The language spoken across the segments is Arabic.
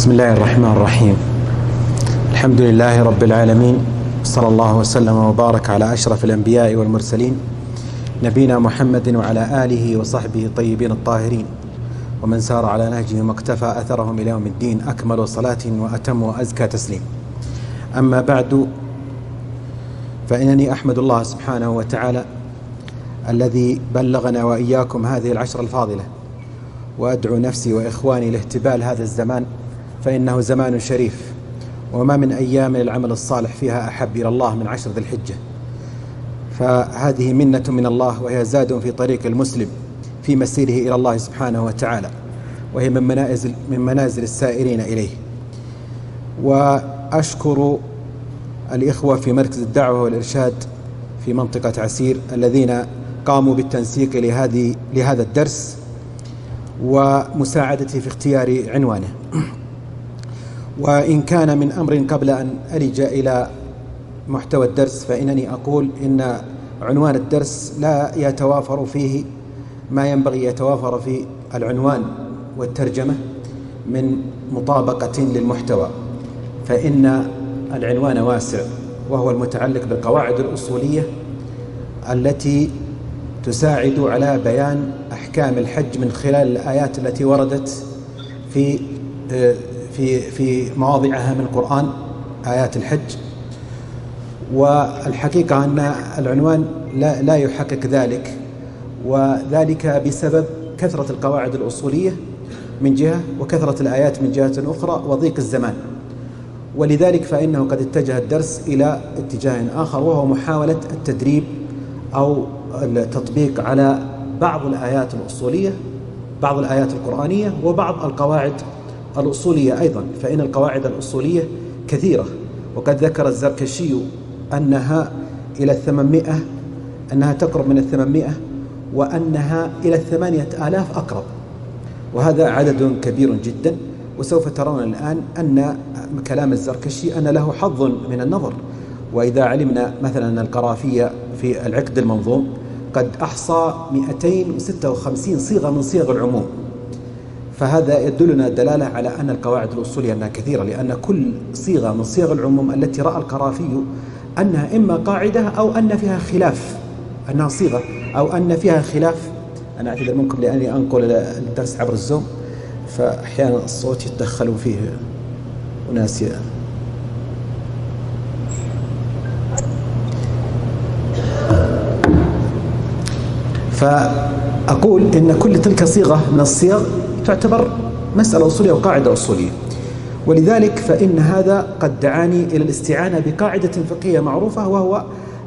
بسم الله الرحمن الرحيم. الحمد لله رب العالمين، صلى الله وسلم وبارك على أشرف الأنبياء والمرسلين نبينا محمد وعلى آله وصحبه الطيبين الطاهرين ومن سار على نهجهم واقتفى أثرهم إلى يوم الدين. أكمل صلاة وأتم وأزكى تسليم. أما بعد، فإنني أحمد الله سبحانه وتعالى الذي بلغنا وإياكم هذه العشر الفاضلة، وأدعو نفسي وإخواني لاهتبال هذا الزمان، فإنه زمان شريف، وما من أيام العمل الصالح فيها أحب إلى الله من 10 ذي الحجة. فهذه منة من الله، وهي زاد في طريق المسلم في مسيره إلى الله سبحانه وتعالى، وهي من منازل السائرين إليه. وأشكر الإخوة في مركز الدعوة والإرشاد في منطقة عسير الذين قاموا بالتنسيق لهذا الدرس ومساعدتي في اختيار عنوانه. وإن كان من أمر قبل أن ألج إلى محتوى الدرس، فإنني أقول إن عنوان الدرس لا يتوافر فيه ما ينبغي يتوافر في العنوان والترجمة من مطابقة للمحتوى، فإن العنوان واسع، وهو المتعلق بالقواعد الأصولية التي تساعد على بيان أحكام الحج من خلال الآيات التي وردت في مواضعها من القرآن، آيات الحج. والحقيقة أن العنوان لا يحقق ذلك، وذلك بسبب كثرة القواعد الأصولية من جهة، وكثرة الآيات من جهة أخرى، وضيق الزمان. ولذلك فإنه قد اتجه الدرس إلى اتجاه آخر، وهو محاولة التدريب أو التطبيق على بعض الآيات الأصولية، بعض الآيات القرآنية، وبعض القواعد الأصولية أيضا. فإن القواعد الأصولية كثيرة، وقد ذكر الزركشي أنها إلى 800، أنها تقرب من 800، وأنها إلى 8000 أقرب، وهذا عدد كبير جدا. وسوف ترون الآن أن كلام الزركشي أن له حظ من النظر. وإذا علمنا مثلا أن القرافية في العقد المنظوم قد أحصى 256 صيغة من صيغ العموم، فهذا يدلنا دلالة على أن القواعد الأصولية أنها كثيرة، لأن كل صيغة من صيغ العموم التي رأى القرافي أنها إما قاعدة أو أن فيها خلاف، أنها صيغة أو أن فيها خلاف. أنا أعتذر منكم لأني أنقل الدرس عبر الزوم، فأحيانا الصوت يتدخلون فيه أناس. فأقول إن كل تلك صيغة من الصيغ تعتبر مسألة أصولية وقاعدة أصولية. ولذلك فإن هذا قد دعاني إلى الاستعانة بقاعدة فقهية معروفة، وهو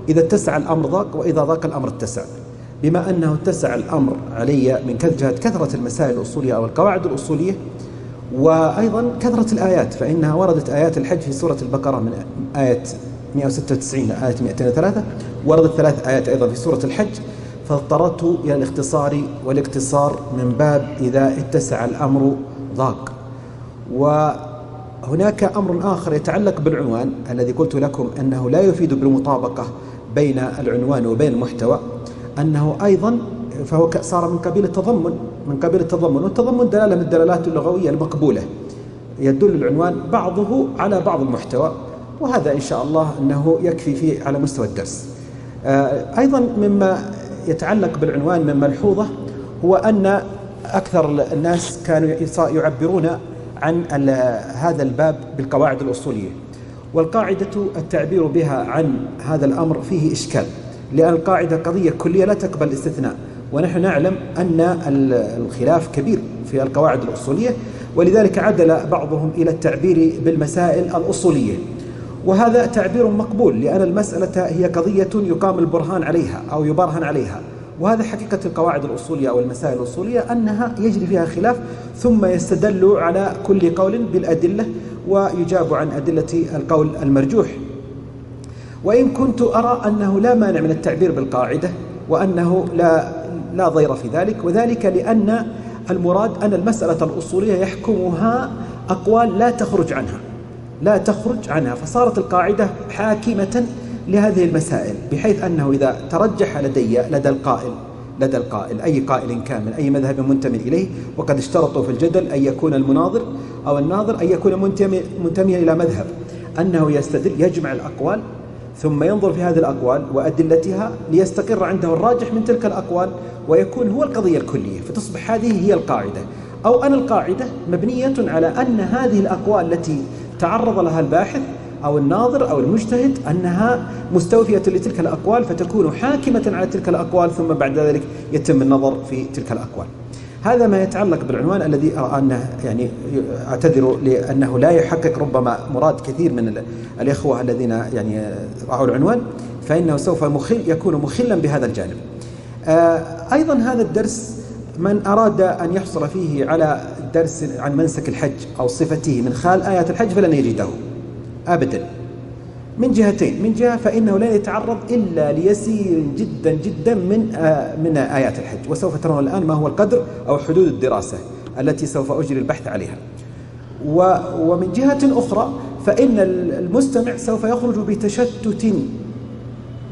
إذا اتسع الأمر ضاق، وإذا ضاق الأمر اتسع. بما أنه اتسع الأمر علي من جهة كثرة المسائل الأصولية أو القواعد الأصولية، وأيضا كثرة الآيات، فإنها وردت آيات الحج في سورة البقرة من آية 196 إلى آية 203، وردت 3 آيات أيضا في سورة الحج، فاضطررت إلى الاختصار والاقتصار من باب إذا اتسع الأمر ضاق. وهناك أمر آخر يتعلق بالعنوان الذي قلت لكم أنه لا يفيد بالمطابقة بين العنوان وبين المحتوى، أنه أيضا فهو صار من قبيل التضمن، والتضمن دلالة من الدلالات اللغوية المقبولة، يدل العنوان بعضه على بعض المحتوى، وهذا إن شاء الله أنه يكفي فيه على مستوى الدرس. أيضا مما يتعلق بالعنوان من ملحوظة هو أن أكثر الناس كانوا يعبرون عن هذا الباب بالقواعد الأصولية، والقاعدة التعبير بها عن هذا الأمر فيه إشكال، لأن القاعدة قضية كلية لا تقبل الاستثناء، ونحن نعلم أن الخلاف كبير في القواعد الأصولية، ولذلك عدل بعضهم إلى التعبير بالمسائل الأصولية، وهذا تعبير مقبول، لأن المسألة هي قضية يقام البرهان عليها أو يبرهن عليها، وهذا حقيقة القواعد الأصولية أو المسائل الأصولية، أنها يجري فيها خلاف، ثم يستدل على كل قول بالأدلة، ويجاب عن أدلة القول المرجوح. وإن كنت أرى أنه لا مانع من التعبير بالقاعدة، وأنه لا ضير في ذلك، وذلك لأن المراد أن المسألة الأصولية يحكمها أقوال لا تخرج عنها، فصارت القاعدة حاكمة لهذه المسائل، بحيث أنه إذا ترجح لدى القائل لدى القائل، أي قائل كان من أي مذهب منتمي إليه. وقد اشترطوا في الجدل أن يكون المناظر أو الناظر أن يكون منتميا إلى مذهب، أنه يستدل يجمع الأقوال ثم ينظر في هذه الأقوال وأدلتها ليستقر عنده الراجح من تلك الأقوال ويكون هو القضية الكلية، فتصبح هذه هي القاعدة. أو أن القاعدة مبنية على أن هذه الأقوال التي تعرض لها الباحث أو الناظر أو المجتهد أنها مستوفية لتلك الأقوال، فتكون حاكمة على تلك الأقوال، ثم بعد ذلك يتم النظر في تلك الأقوال. هذا ما يتعلق بالعنوان الذي أرى أنه يعني أعتذر لأنه لا يحقق ربما مراد كثير من الإخوة الذين يعني رأوا العنوان، فإنه سوف يكون مخلا بهذا الجانب. أيضا هذا الدرس من أراد أن يحصل فيه على درس عن منسك الحج أو صفته من خلال آيات الحج فلن يجده أبدا، من جهتين. من جهة فإنه لن يتعرض إلا ليسير جدا جدا من آيات الحج، وسوف ترون الآن ما هو القدر أو حدود الدراسة التي سوف أجري البحث عليها. ومن جهة أخرى فإن المستمع سوف يخرج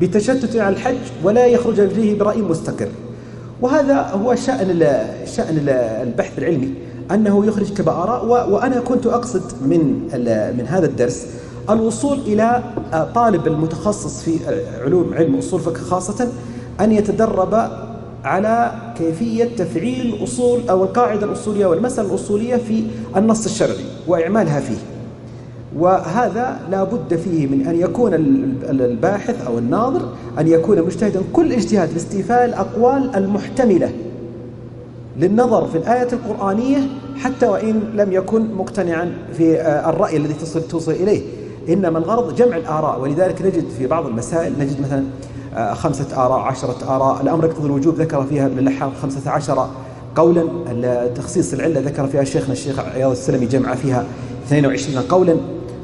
بتشتت على الحج ولا يخرج فيه برأي مستقر. وهذا هو شأن البحث العلمي، أنه يخرج بآراء. وأنا كنت أقصد من هذا الدرس الوصول إلى طالب المتخصص في علم أصول الفقه خاصة أن يتدرب على كيفية تفعيل الأصول أو القاعدة الأصولية والمسألة الأصولية في النص الشرعي وإعمالها فيه. وهذا لا بد فيه من أن يكون الباحث أو الناظر أن يكون مجتهدا كل اجتهاد لاستيفاء الأقوال المحتملة للنظر في الآية القرآنية، حتى وإن لم يكن مقتنعا في الرأي الذي توصل إليه، إنما الغرض جمع الآراء. ولذلك نجد في بعض المسائل نجد مثلا 5 آراء 10 آراء، الأمر يقتضي الوجوب ذكر فيها ابن اللحام 15 قولا، تخصيص العلة ذكر فيها شيخنا الشيخ عياض السلمي جمع فيها 22 قولا،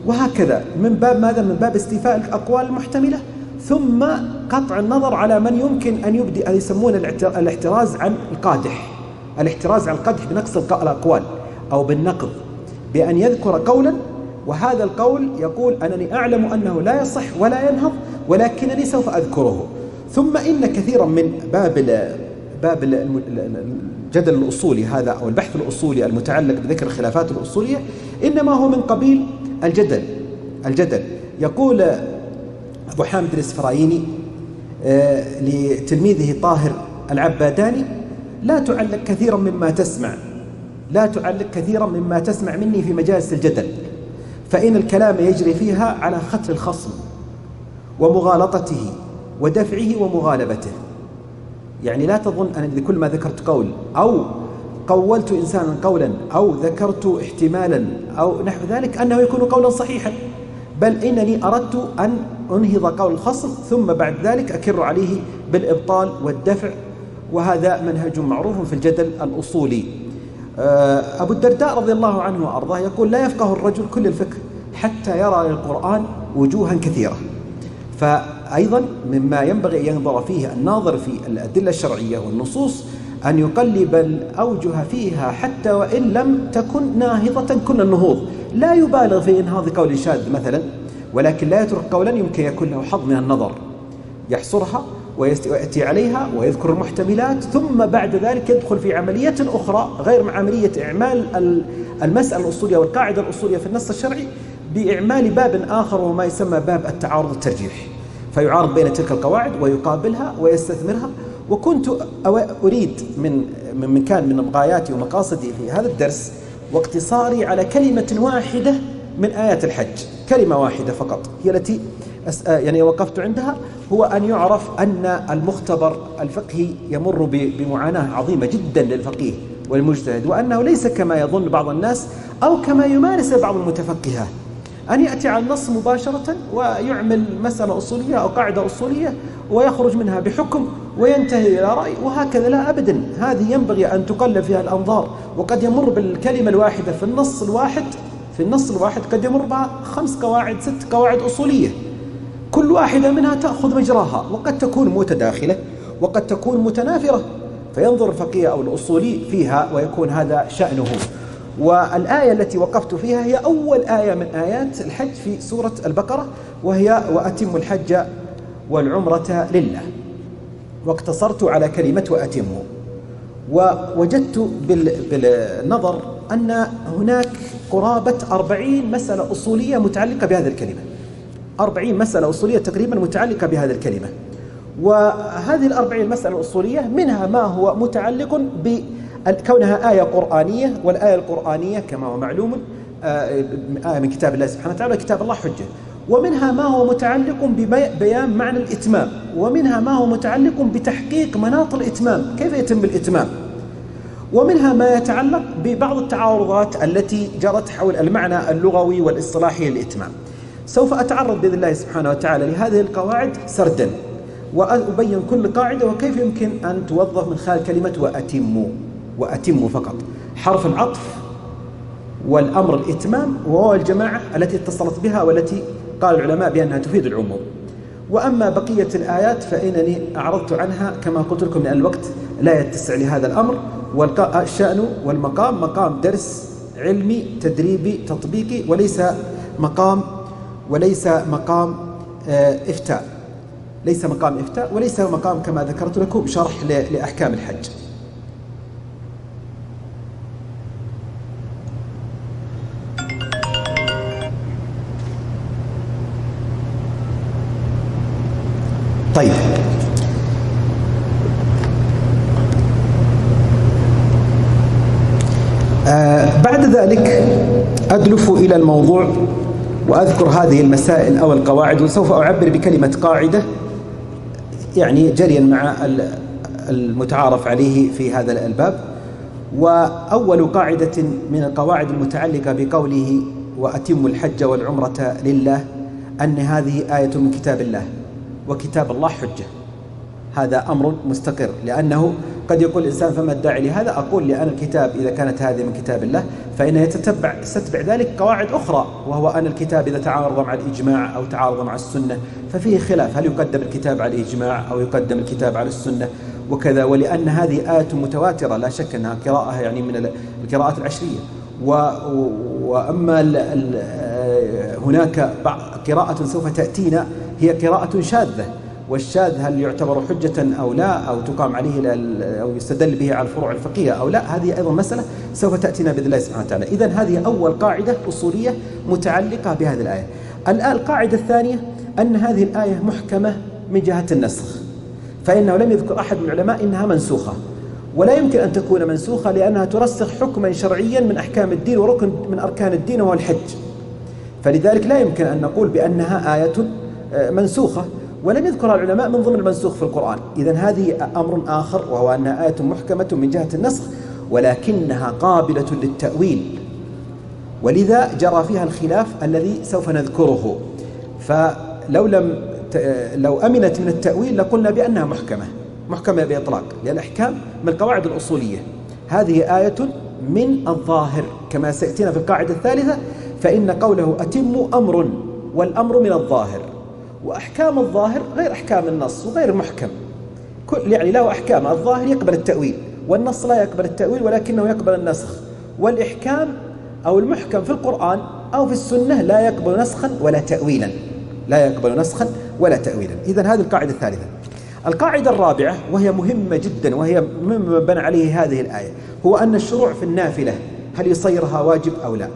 وهكذا من باب ماذا؟ من باب استيفاء الأقوال المحتملة، ثم قطع النظر على من يمكن أن يبدي أن يسمون الاحتراز عن القادح، الاحتراز عن القدح بنقص الأقوال أو بالنقض، بأن يذكر قولا وهذا القول يقول أنني أعلم أنه لا يصح ولا ينهض ولكنني سوف أذكره. ثم إن كثيرا من باب الجدل الأصولي هذا أو البحث الأصولي المتعلق بذكر الخلافات الأصولية إنما هو من قبيل الجدل. يقول أبو حامد الإسفرايني لتلميذه طاهر العباداني: لا تعلق كثيرا مما تسمع مني في مجالس الجدل، فإن الكلام يجري فيها على ختل الخصم ومغالطته ودفعه ومغالبته. يعني لا تظن أن بكل ما ذكرت قول أو قولت إنسانا قولا أو ذكرت احتمالا أو نحو ذلك أنه يكون قولا صحيحا، بل إنني أردت أن أنهض قول الخصم ثم بعد ذلك أكر عليه بالإبطال والدفع، وهذا منهج معروف في الجدل الأصولي. أبو الدرداء رضي الله عنه وأرضاه يقول: لا يفقه الرجل كل الفقه حتى يرى للقرآن وجوها كثيرة. فأيضا مما ينبغي أن ينظر فيه الناظر في الأدلة الشرعية والنصوص أن يقلب الأوجه فيها حتى وإن لم تكن ناهضة كل النهوض، لا يبالغ في إنهاض قول شاذ مثلا، ولكن لا يترك قولا يمكن يكون له حظ من النظر، يحصرها ويأتي عليها ويذكر المحتملات، ثم بعد ذلك يدخل في عملية أخرى غير عملية إعمال المسألة الأصولية والقاعدة الأصولية في النص الشرعي، بإعمال باب آخر وما يسمى باب التعارض الترجيح، فيعارض بين تلك القواعد ويقابلها ويستثمرها. وكنت أريد من كان من غاياتي ومقاصدي في هذا الدرس واقتصاري على كلمة واحدة من آيات الحج، كلمة واحدة فقط هي التي يعني وقفت عندها، هو أن يعرف أن المختبر الفقهي يمر بمعاناة عظيمة جدا للفقيه والمجتهد، وأنه ليس كما يظن بعض الناس أو كما يمارس بعض المتفقهة أن يأتي على النص مباشرة ويعمل مسألة أصولية أو قاعدة أصولية ويخرج منها بحكم وينتهي إلى رأي، وهكذا لا أبدا. هذه ينبغي أن تقلب فيها الأنظار، وقد يمر بالكلمة الواحدة في النص الواحد قد يمر بها 5 قواعد 6 قواعد أصولية، كل واحدة منها تأخذ مجراها، وقد تكون متداخلة وقد تكون متنافرة، فينظر الفقيه أو الأصولي فيها ويكون هذا شأنه. والآية التي وقفت فيها هي أول آية من آيات الحج في سورة البقرة، وهي: وأتموا الحج والعمرة لله. واقتصرت على كلمة وأتموا، ووجدت بالنظر أن هناك قرابة 40 مسألة أصولية متعلقة بهذه الكلمة، 40 مسألة أصولية تقريبا متعلقة بهذه الكلمة. وهذه 40 مسألة الأصولية منها ما هو متعلق بكونها آية قرآنية، والآية القرآنية كما هو معلوم آية من كتاب الله سبحانه وتعالى، كتاب الله حجة. ومنها ما هو متعلق ببيان معنى الإتمام، ومنها ما هو متعلق بتحقيق مناط الإتمام، كيف يتم الإتمام. ومنها ما يتعلق ببعض التعارضات التي جرت حول المعنى اللغوي والاصطلاحي للإتمام. سوف أتعرض بإذن الله سبحانه وتعالى لهذه القواعد سردا، وأبين كل قاعدة وكيف يمكن أن توظف من خلال كلمة وأتموا. وأتموا فقط، حرف العطف والأمر الإتمام، وهو الجماعة التي اتصلت بها والتي قال العلماء بأنها تفيد العموم. وأما بقية الآيات فإنني أعرضت عنها كما قلت لكم لأن الوقت لا يتسع لهذا الأمر، والشأن والمقام مقام درس علمي تدريبي تطبيقي، وليس مقام إفتاء، ليس مقام إفتاء، وليس مقام كما ذكرت لكم شرح لأحكام الحج. طيب، بعد ذلك أدلف إلى الموضوع وأذكر هذه المسائل أو القواعد، وسوف أعبر بكلمة قاعدة يعني جريا مع المتعارف عليه في هذا الباب. وأول قاعدة من القواعد المتعلقة بقوله وأتموا الحج والعمرة لله أن هذه آية من كتاب الله، وكتاب الله حجة. هذا أمر مستقر، لأنه قد يقول الإنسان فما الداعي لهذا؟ أقول لأن الكتاب إذا كانت هذه من كتاب الله فإنه تتبع ذلك قواعد أخرى، وهو أن الكتاب إذا تعارض مع الإجماع أو تعارض مع السنة ففيه خلاف، هل يقدم الكتاب على الإجماع أو يقدم الكتاب على السنة وكذا. ولأن هذه آية متواترة لا شك أنها قراءة يعني من القراءات العشرية. وأما هناك قراءة سوف تأتينا هي قراءة شاذة، والشاذ هل يعتبر حجة أو لا، أو تقام عليه أو يستدل به على الفروع الفقهية أو لا، هذه أيضا مسألة سوف تأتينا بإذن الله سبحانه وتعالى. إذن هذه أول قاعدة أصولية متعلقة بهذه الآية. القاعدة الثانية أن هذه الآية محكمة من جهة النسخ، فإنه لم يذكر أحد من العلماء إنها منسوخة، ولا يمكن أن تكون منسوخة لأنها ترسخ حكما شرعيا من أحكام الدين وركن من أركان الدين وهو الحج، فلذلك لا يمكن أن نقول بأنها آية منسوخة، ولم يذكرها العلماء من ضمن المنسوخ في القرآن. إذن هذه أمر آخر، وهو أنها آية محكمة من جهة النسخ ولكنها قابلة للتأويل، ولذا جرى فيها الخلاف الذي سوف نذكره. لو أمنت من التأويل لقلنا بأنها محكمة بإطلاق، لأن الأحكام من القواعد الأصولية. هذه آية من الظاهر كما سيأتينا في القاعدة الثالثة، فإن قوله أتم أمر، والأمر من الظاهر، وأحكام الظاهر غير أحكام النص وغير محكم، يعني له أحكام. الظاهر يقبل التأويل، والنص لا يقبل التأويل ولكنه يقبل النسخ. والإحكام أو المحكم في القرآن أو في السنة لا يقبل نسخا ولا تأويلا، إذن هذه القاعدة الثالثة. القاعدة الرابعة وهي مهمة جدا، وهي مما بنى عليه هذه الآية، هو أن الشروع في النافلة هل يصيرها واجب أو لا؟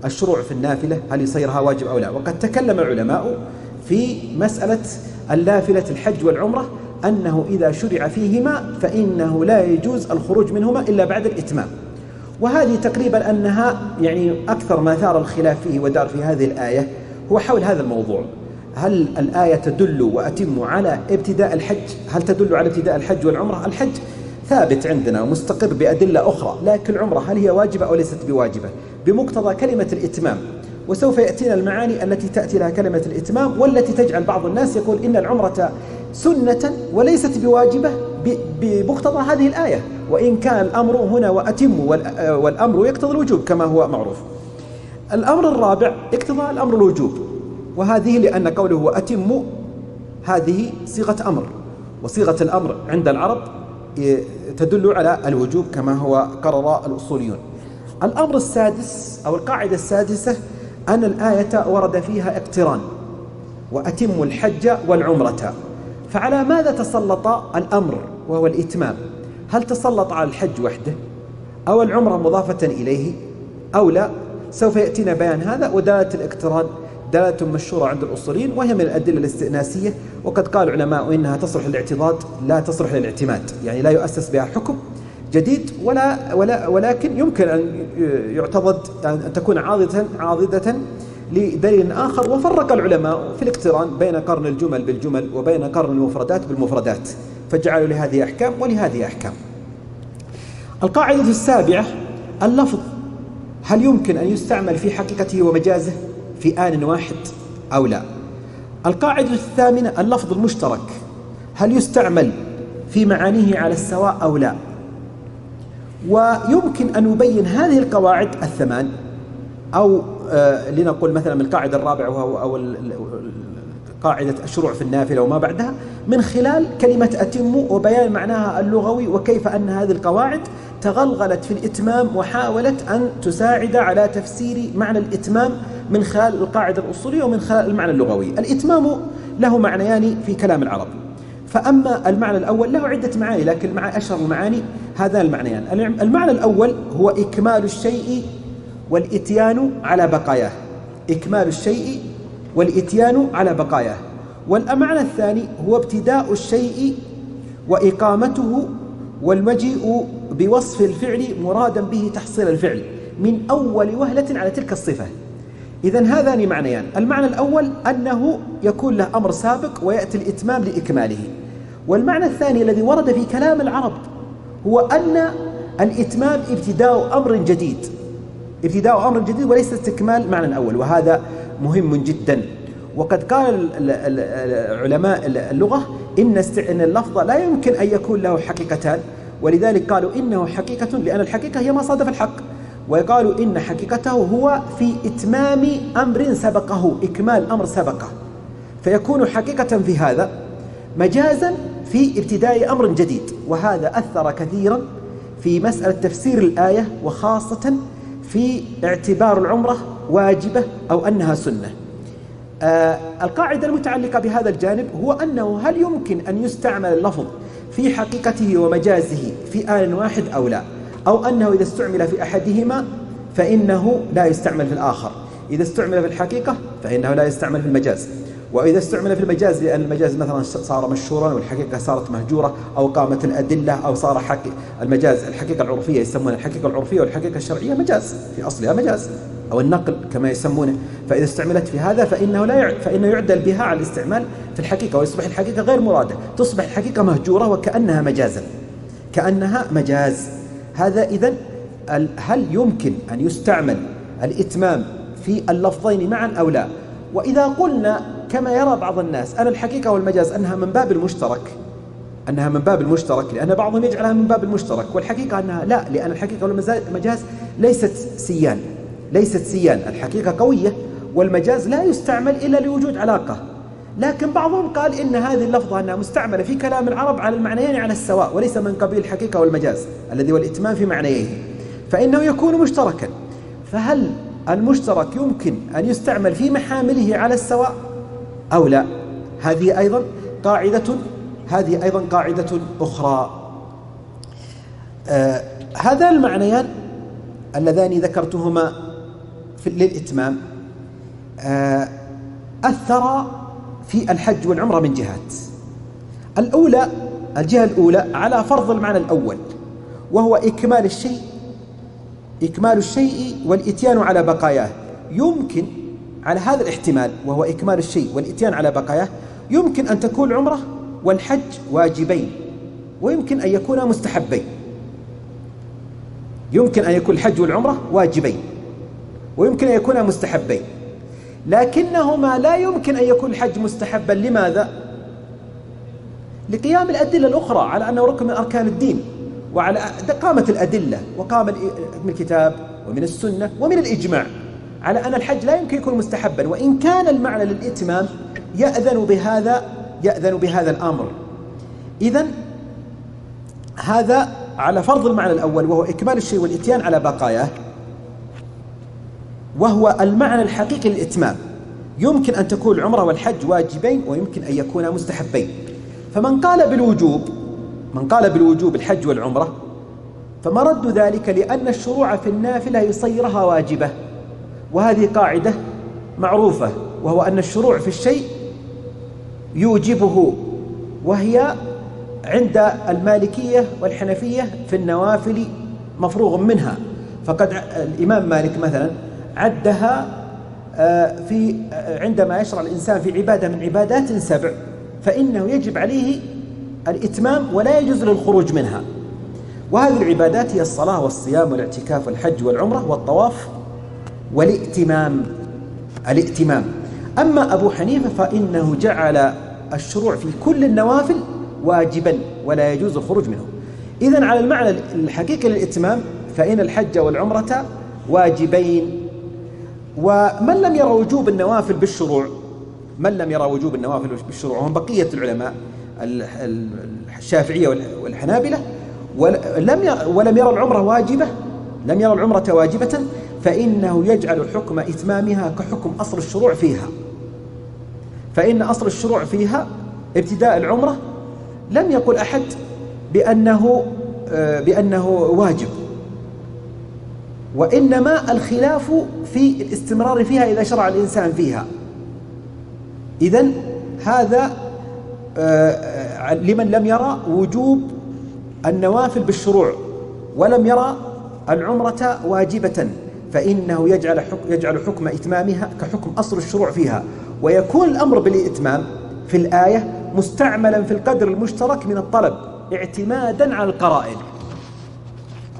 الشروع في النافلة هل يصيرها واجب أو لا؟ وقد تكلم العلماء في مسألة النافلة الحج والعمرة أنه إذا شرع فيهما فإنه لا يجوز الخروج منهما إلا بعد الإتمام. وهذه تقريبا أنها يعني أكثر ما ثار الخلاف فيه ودار في هذه الآية هو حول هذا الموضوع. هل الآية تدل وأتم على ابتداء الحج؟ هل تدل على ابتداء الحج والعمرة؟ الحج ثابت عندنا ومستقر بأدلة أخرى، لكن العمرة هل هي واجبة أو ليست بواجبة بمقتضى كلمة الإتمام؟ وسوف يأتينا المعاني التي تأتي لها كلمة الإتمام، والتي تجعل بعض الناس يقول إن العمرة سنة وليست بواجبة بمقتضى هذه الآية، وإن كان الأمر هنا وأتم والأمر يقتضي الوجوب كما هو معروف. الأمر الرابع اقتضاء الأمر الوجوب، وهذه لأن قوله وأتم هذه صيغة أمر، وصيغة الأمر عند العرب تدل على الوجوب كما هو قرر الأصوليون. الأمر السادس أو القاعدة السادسة أن الآية ورد فيها اقتران، وأتم الحج والعمرة، فعلى ماذا تسلط الأمر وهو الإتمام؟ هل تسلط على الحج وحده أو العمرة مضافة إليه أو لا؟ سوف يأتينا بيان هذا. ودلالة الاقتران دلالة مشهورة عند الأصوليين، وهي من الأدلة الاستئناسية، وقد قال العلماء إنها تصلح للاعتضاد لا تصلح للاعتماد، يعني لا يؤسس بها حكم جديد ولكن يمكن أن يعتضد أن تكون عاضدة لدليل آخر. وفرق العلماء في الاقتران بين قرن الجمل بالجمل وبين قرن المفردات بالمفردات، فجعلوا لهذه أحكام ولهذه أحكام. القاعدة السابعة: اللفظ هل يمكن أن يستعمل في حقيقته ومجازه في آن واحد أو لا؟ القاعدة الثامنة: اللفظ المشترك هل يستعمل في معانيه على السواء أو لا؟ ويمكن أن نبين هذه القواعد الثمان، أو لنقول مثلا من القاعدة الرابعة أو قاعدة الشروع في النافلة وما بعدها، من خلال كلمة أتم وبيان معناها اللغوي، وكيف أن هذه القواعد تغلغلت في الإتمام وحاولت أن تساعد على تفسير معنى الإتمام من خلال القاعدة الأصولية ومن خلال المعنى اللغوي. الإتمام له معنيان في كلام العرب، فأما المعنى الأول له عدة معاني، لكن مع أشهر المعاني هذان المعنيان. المعنى الأول هو إكمال الشيء والإتيان على بقاياه، إكمال الشيء والإتيان على بقاياه. والمعنى الثاني هو ابتداء الشيء وإقامته والمجيء بوصف الفعل مرادا به تحصيل الفعل من أول وهلة على تلك الصفة. إذن هذان معنيان: المعنى الأول أنه يكون له أمر سابق ويأتي الإتمام لإكماله، والمعنى الثاني الذي ورد في كلام العرب هو أن الإتمام ابتداء أمر جديد، ابتداء أمر جديد وليس استكمال معنى الأول، وهذا مهم جدا. وقد قال علماء اللغة إن اللفظ لا يمكن أن يكون له حقيقتان، ولذلك قالوا إنه حقيقة لأن الحقيقة هي ما صادف الحق، وقالوا إن حقيقته هو في إتمام أمر سبقه، إكمال أمر سبقه، فيكون حقيقة في هذا، مجازا في ابتداء أمر جديد. وهذا أثر كثيرا في مسألة تفسير الآية، وخاصة في اعتبار العمرة واجبة أو أنها سنة. القاعدة المتعلقة بهذا الجانب هو أنه هل يمكن أن يستعمل اللفظ في حقيقته ومجازه في آن واحد أو لا، أو أنه إذا استعمل في أحدهما فإنه لا يستعمل في الآخر، إذا استعمل في الحقيقة فإنه لا يستعمل في المجاز، وإذا استعمل في المجاز لأن المجاز مثلا صار مشهورا والحقيقة صارت مهجورة، أو قامت الأدلة، أو صار المجاز الحقيقة العرفية يسمونها الحقيقة العرفية، والحقيقة الشرعية مجاز في أصلها مجاز، أو النقل كما يسمونه. فإذا استعملت في هذا فإنه يعدل بها على الاستعمال في الحقيقة، ويصبح الحقيقة غير مرادة، تصبح الحقيقة مهجورة وكأنها مجازا، كأنها مجاز. هذا إذن هل يمكن أن يستعمل الإتمام في اللفظين معا أو لا؟ وإذا قلنا كما يرى بعض الناس أن الحقيقة والمجاز أنها من باب المشترك، لأن بعضهم يجعلها من باب المشترك، والحقيقة أنها لا، لأن الحقيقة والمجاز ليست سيان، الحقيقة قوية والمجاز لا يستعمل إلا لوجود علاقة. لكن بعضهم قال إن هذه اللفظة أنها مستعملة في كلام العرب على المعنيين على السواء، وليس من قبيل الحقيقة والمجاز الذي هو الإتمام في معنيين، فإنه يكون مشتركا. فهل المشترك يمكن أن يستعمل في محامله على السواء أو لا؟ هذه أيضا قاعدة أخرى. هذا المعنيان اللذان ذكرتهما للإتمام أثر في الحج والعمرة من جهات. الجهة الأولى على فرض المعنى الأول، وهو إكمال الشيء والإتيان على بقاياه. يمكن على هذا الاحتمال، وهو إكمال الشيء والإتيان على بقاياه، يمكن أن تكون العمرة والحج واجبين، ويمكن أن يكونا مستحبين. يمكن أن يكون الحج والعمرة واجبين، ويمكن أن يكونا مستحبين، لكنهما لا يمكن أن يكون الحج مستحبا. لماذا؟ لقيام الأدلة الأخرى على أنه ركن من أركان الدين، وعلى قامت الأدلة، وقام من الكتاب ومن السنة ومن الإجماع على أن الحج لا يمكن يكون مستحبا، وإن كان المعنى للإتمام يأذن بهذا الأمر. إذن هذا على فرض المعنى الأول، وهو إكمال الشيء والإتيان على بقاياه، وهو المعنى الحقيقي للإتمام. يمكن أن تكون العمرة والحج واجبين، ويمكن أن يكونا مستحبين. فمن قال بالوجوب، من قال بالوجوب الحج والعمرة، فمرد ذلك لأن الشروع في النافلة يصيرها واجبة، وهذه قاعدة معروفة، وهو أن الشروع في الشيء يوجبه، وهي عند المالكية والحنفية في النوافل مفروغ منها. فقد الإمام مالك مثلا عدها في عندما يشرع الإنسان في عبادة من عبادات 7 فإنه يجب عليه الإتمام ولا يجوز للخروج منها، وهذه العبادات هي الصلاة والصيام والاعتكاف والحج والعمرة والطواف والائتمام. أما أبو حنيفة فإنه جعل الشروع في كل النوافل واجبا ولا يجوز الخروج منه. إذن على المعنى الحقيقي للإتمام فإن الحج والعمرة واجبين. ومن لم يرى وجوب النوافل بالشروع، من لم يرى وجوب النوافل بالشروع وهم بقية العلماء الشافعية والحنابلة، ولم يرى العمرة واجبة، لم يرى العمرة واجبة، فإنه يجعل حكم إتمامها كحكم أصل الشروع فيها. فإن أصل الشروع فيها ابتداء العمرة لم يقل أحد بأنه واجب، وإنما الخلاف في الاستمرار فيها إذا شرع الإنسان فيها. إذن هذا لمن لم يرى وجوب النوافل بالشروع ولم يرى العمرة واجبة، فإنه يجعل حكم إتمامها كحكم أصل الشروع فيها، ويكون الأمر بالإتمام في الآية مستعملا في القدر المشترك من الطلب اعتمادا على القرائن.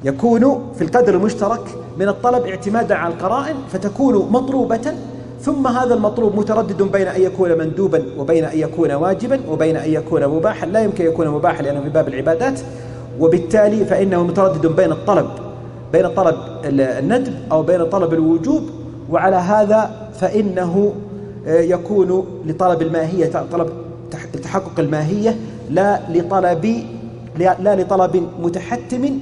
يكون في القدر المشترك من الطلب اعتمادا على القرائن، فتكون مطلوبة، ثم هذا المطلوب متردد بين أن يكون مندوبا وبين أن يكون واجبا وبين أن يكون مباحا. لا يمكن يكون مباحا لأنه في باب العبادات، وبالتالي فإنه متردد بين طلب الندب أو بين طلب الوجوب. وعلى هذا فإنه يكون لطلب الماهية، طلب تحقق الماهية، لا لطلب متحتم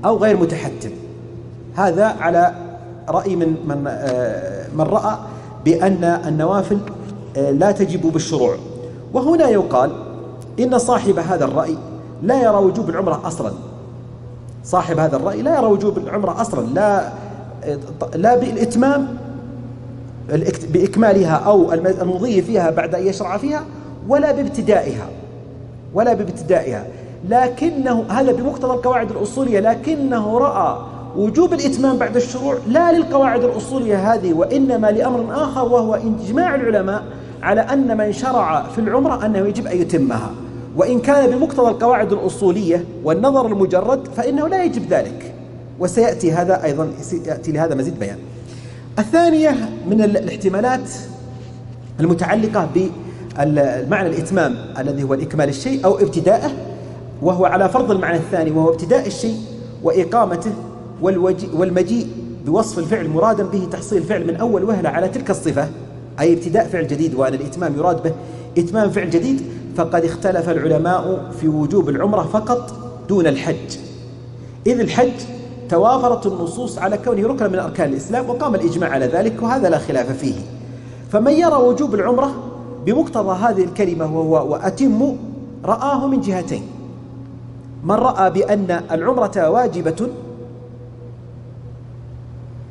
أو غير متحتم. هذا على رأي من رأى بأن النوافل لا تجب بالشروع. وهنا يقال إن صاحب هذا الرأي لا يرى وجوب العمرة أصلا. صاحب هذا الرأي لا يرى وجوب العمرة أصلا، لا بالإتمام بإكمالها أو المضي فيها بعد أن يشرع فيها، ولا بابتدائها، لكنه هذا بمقتضى القواعد الأصولية، لكنه رأى وجوب الإتمام بعد الشروع لا للقواعد الأصولية هذه، وإنما لأمر آخر، وهو إجماع العلماء على أن من شرع في العمرة أنه يجب أن يتمها، وإن كان بمقتضى القواعد الأصولية والنظر المجرد فإنه لا يجب ذلك. وسيأتي هذا أيضا، يأتي لهذا مزيد بيان. الثانية من الاحتمالات المتعلقة بالمعنى الإتمام الذي هو الإكمال الشيء أو ابتداءه، وهو على فرض المعنى الثاني وهو ابتداء الشيء وإقامته والمجيء بوصف الفعل مرادا به تحصيل الفعل من أول وهلة على تلك الصفة، أي ابتداء فعل جديد، وأن الإتمام يراد به إتمام فعل جديد. فقد اختلف العلماء في وجوب العمرة فقط دون الحج، إذ الحج توافرت النصوص على كونه ركنا من أركان الإسلام وقام الإجماع على ذلك، وهذا لا خلاف فيه. فمن يرى وجوب العمرة بمقتضى هذه الكلمة وهو وأتم رآه من جهتين: من رأى بأن العمرة واجبة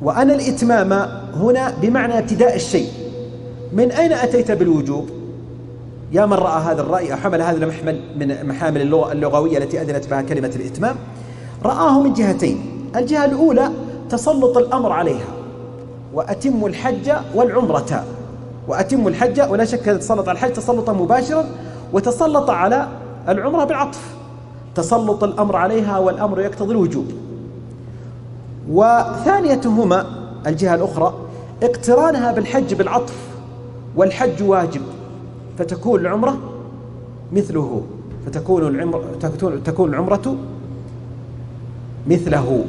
وأن الإتمام هنا بمعنى ابتداء الشيء. من أين أتيت بالوجوب؟ يا من رأى هذا الرأي أو حمل هذا المحمل من محامل اللغوية التي أدنت بها كلمة الإتمام، رآه من جهتين: الجهة الأولى تسلط الأمر عليها، وأتم الحج والعمرة، وأتم الحج، ولا شك أن تسلط على الحج تسلطا مباشرا، وتسلط على العمرة بالعطف، تسلط الأمر عليها والأمر يقتضي الوجوب. وثانيتهما الجهة الأخرى اقترانها بالحج بالعطف، والحج واجب، فتكون العمرة مثله، تكون العمرة مثله.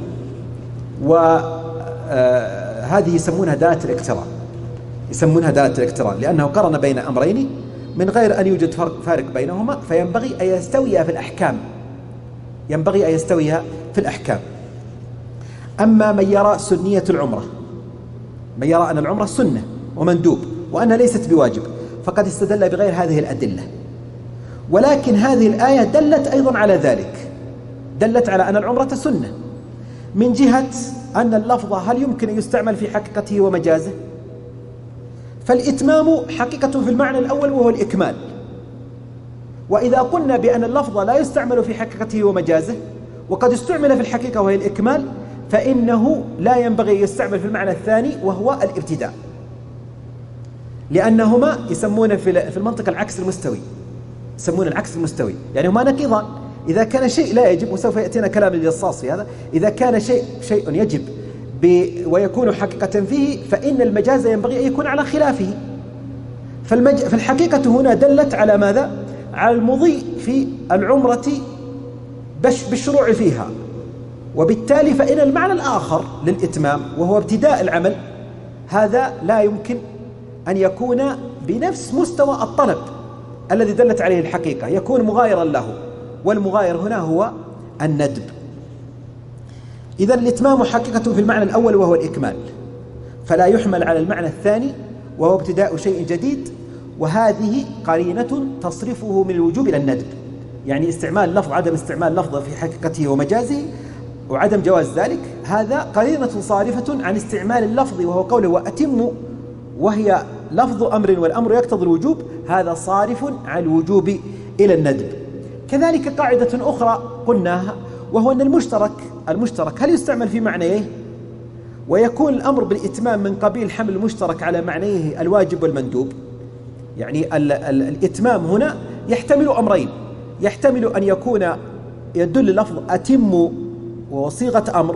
وهذه يسمونها دالة الاقتران، لأنه قرن بين أمرين من غير أن يوجد فارق بينهما، فينبغي أن يستوي في الأحكام. أما من يرى سنية العمرة، من يرى أن العمرة سنة ومندوب وأنها ليست بواجب، فقد استدل بغير هذه الأدلة. ولكن هذه الآية دلت أيضا على ذلك، دلت على أن العمرة سنة، من جهة أن اللفظ هل يمكن أن يستعمل في حقيقته ومجازه؟ فالإتمام حقيقة في المعنى الأول وهو الإكمال، وإذا قلنا بأن اللفظ لا يستعمل في حقيقته ومجازه وقد استعمل في الحقيقة وهي الإكمال، فإنه لا ينبغي أن يستعمل في المعنى الثاني وهو الابتداء، لأنهما يسمون في المنطق العكس المستوي، يسمون العكس المستوي، يعني هما نقيضان. إذا كان شيء لا يجب، وسوف يأتينا كلام الجصاص في هذا، إذا كان شيء يجب ويكون حقيقة فيه، فإن المجاز ينبغي أن يكون على خلافه. فالحقيقة هنا دلت على ماذا؟ على المضي في العمرة بالشروع فيها، وبالتالي فإن المعنى الآخر للإتمام وهو ابتداء العمل هذا لا يمكن أن يكون بنفس مستوى الطلب الذي دلت عليه الحقيقة، يكون مغايرا له، والمغاير هنا هو الندب. إذا الإتمام حقيقة في المعنى الأول وهو الإكمال، فلا يحمل على المعنى الثاني وهو ابتداء شيء جديد، وهذه قرينة تصرفه من الوجوب إلى الندب، يعني استعمال لفظ، عدم استعمال لفظه في حقيقته ومجازه وعدم جواز ذلك، هذا قرينة صارفة عن استعمال اللفظ وهو قوله وأتم، وهي لفظ أمر والأمر يقتضي الوجوب، هذا صارف عن الوجوب إلى الندب. كذلك قاعدة أخرى قلناها، وهو أن المشترك هل يستعمل في معنيه؟ ويكون الأمر بالإتمام من قبيل حمل المشترك على معنيه الواجب والمندوب. يعني الإتمام هنا يحتمل أمرين، يحتمل أن يكون يدل لفظ أتم وصيغة أمر،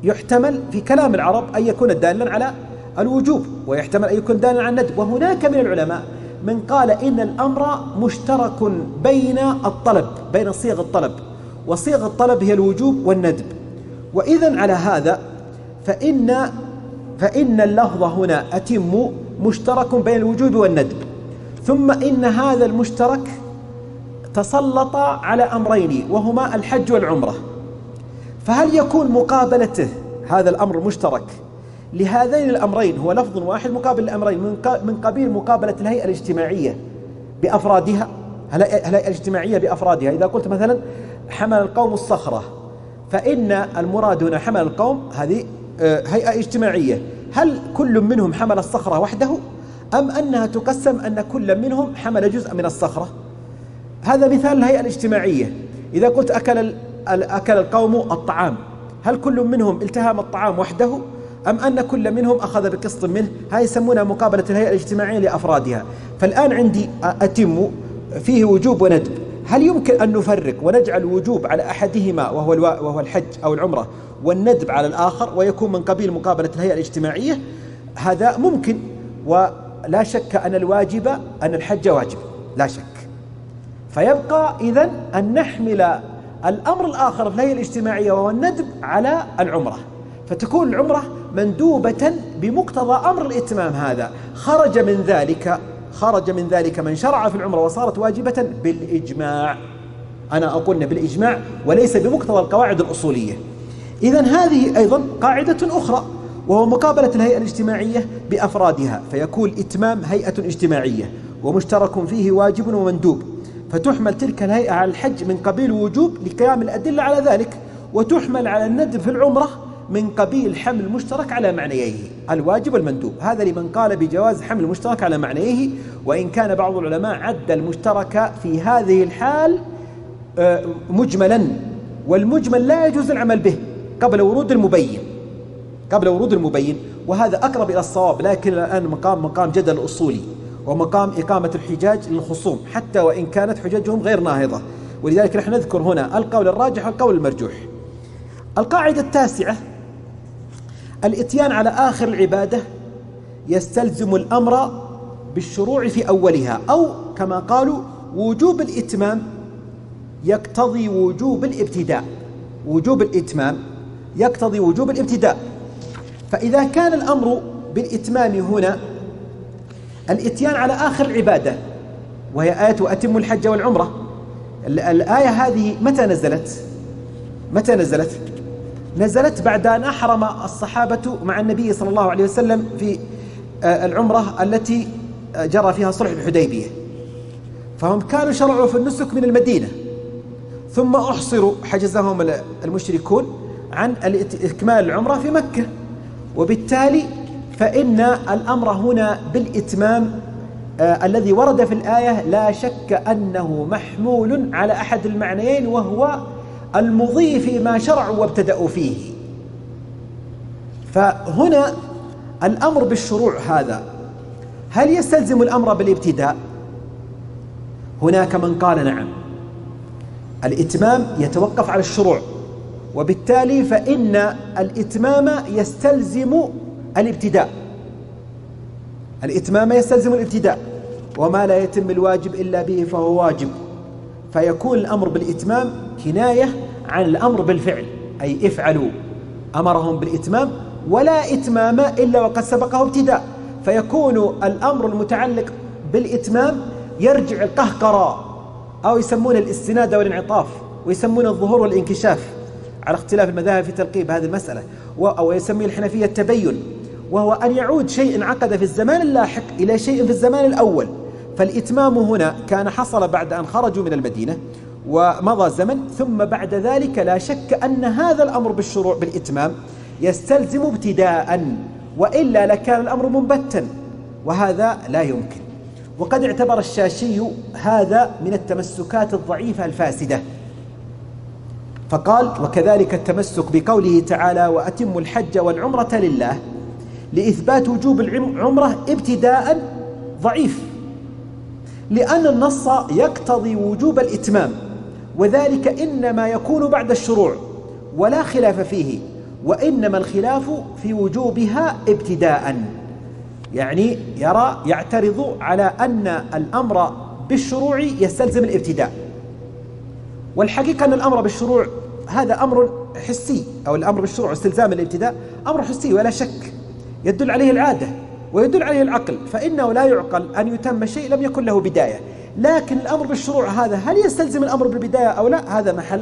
يحتمل في كلام العرب أن يكون دالا على الوجوب، ويحتمل أن يكون دالا على الندب. وهناك من العلماء من قال إن الأمر مشترك بين الطلب، بين صيغ الطلب، وصيغ الطلب هي الوجوب والندب. وإذن على هذا فإن اللفظ هنا أتم مشترك بين الوجوب والندب، ثم إن هذا المشترك تسلط على أمرين وهما الحج والعمرة، فهل يكون مقابلته هذا الأمر المشترك لهذين الأمرين هو لفظ واحد مقابل الأمرين من قبيل مقابلة الهيئة الاجتماعية بأفرادها؟ الهيئة الاجتماعية بأفرادها، إذا قلت مثلا حمل القوم الصخرة، فإن المراد هنا حمل القوم هذه هيئة اجتماعية، هل كل منهم حمل الصخرة وحده أم أنها تقسم أن كل منهم حمل جزء من الصخرة؟ هذا مثال الهيئة الاجتماعية. إذا قلت أكل القوم الطعام، هل كل منهم التهم الطعام وحده أم أن كل منهم أخذ بقسط منه؟ هاي يسمونها مقابلة الهيئة الاجتماعية لأفرادها. فالآن عندي أتم فيه وجوب وندب، هل يمكن أن نفرق ونجعل الوجوب على أحدهما وهو الحج أو العمرة، والندب على الآخر، ويكون من قبيل مقابلة الهيئة الاجتماعية؟ هذا ممكن، ولا شك أن الواجب أن الحج واجب، لا شك. فيبقى إذن أن نحمل الأمر الآخر في الهيئة الاجتماعية وهو الندب على العمرة، فتكون العمرة مندوبة بمقتضى أمر الإتمام هذا. خرج من ذلك من شرع في العمرة وصارت واجبة بالإجماع، أنا أقول بالإجماع وليس بمقتضى القواعد الأصولية. إذن هذه أيضا قاعدة أخرى، وهو مقابلة الهيئة الاجتماعية بأفرادها، فيكون الإتمام هيئة اجتماعية ومشترك فيه واجب ومندوب، فتحمل تلك الهيئة على الحج من قبيل وجوب لقيام الأدلة على ذلك، وتحمل على الندب في العمرة من قبيل حمل المشترك على معنيه الواجب والمندوب. هذا لمن قال بجواز حمل المشترك على معنيه، وإن كان بعض العلماء عد المشترك في هذه الحال مجملا، والمجمل لا يجوز العمل به قبل ورود المبين، وهذا أقرب إلى الصواب. لكن الآن مقام جدل أصولي ومقام إقامة الحجاج للخصوم، حتى وإن كانت حججهم غير ناهضة، ولذلك نحن نذكر هنا القول الراجح والقول المرجوح. القاعدة التاسعة: الإتيان على آخر العبادة يستلزم الأمر بالشروع في أولها، أو كما قالوا وجوب الإتمام يقتضي وجوب الابتداء، وجوب الإتمام يقتضي وجوب الابتداء. فإذا كان الأمر بالإتمام هنا الإتيان على آخر العبادة، وهي آية وأتم الحج والعمرة، الآية هذه متى نزلت؟ نزلت بعد أن أحرم الصحابة مع النبي صلى الله عليه وسلم في العمرة التي جرى فيها صلح الحديبية. فهم كانوا شرعوا في النسك من المدينة، ثم أحصروا، حجزهم المشركون عن إكمال العمرة في مكة، وبالتالي فإن الأمر هنا بالإتمام الذي ورد في الآية لا شك أنه محمول على أحد المعنيين، وهو المضي فيما شرعوا وابتدأوا فيه. فهنا الأمر بالشروع هذا هل يستلزم الأمر بالابتداء؟ هناك من قال نعم، الإتمام يتوقف على الشروع، وبالتالي فإن الإتمام يستلزم الابتداء. الإتمام يستلزم الابتداء، وما لا يتم الواجب إلا به فهو واجب، فيكون الأمر بالإتمام كناية عن الأمر بالفعل، أي افعلوا، أمرهم بالإتمام، ولا إتمام إلا وقد سبقه ابتداء، فيكون الأمر المتعلق بالإتمام يرجع القهقرة، أو يسمونه الاستناد والانعطاف، ويسمونه الظهور والانكشاف على اختلاف المذاهب في تلقيب هذه المسألة، أو يسميه الحنفية التبين، وهو أن يعود شيء عقد في الزمان اللاحق إلى شيء في الزمان الأول. فالإتمام هنا كان حصل بعد أن خرجوا من المدينة ومضى زمن، ثم بعد ذلك لا شك أن هذا الأمر بالشروع بالإتمام يستلزم ابتداء، وإلا لكان الأمر منبتا، وهذا لا يمكن. وقد اعتبر الشاشي هذا من التمسكات الضعيفة الفاسدة، فقال: وكذلك التمسك بقوله تعالى وأتموا الحج والعمرة لله لإثبات وجوب العمرة ابتداء ضعيف، لأن النص يقتضي وجوب الإتمام، وذلك إنما يكون بعد الشروع ولا خلاف فيه، وإنما الخلاف في وجوبها ابتداء. يعني يعترض على أن الأمر بالشروع يستلزم الابتداء، والحقيقة أن الأمر بالشروع هذا أمر حسي، أو الأمر بالشروع استلزام الابتداء أمر حسي ولا شك، يدل عليه العادة ويدل عليه العقل، فإنه لا يعقل أن يتم شيء لم يكن له بداية. لكن الأمر بالشروع هذا هل يستلزم الأمر بالبداية أو لا؟ هذا محل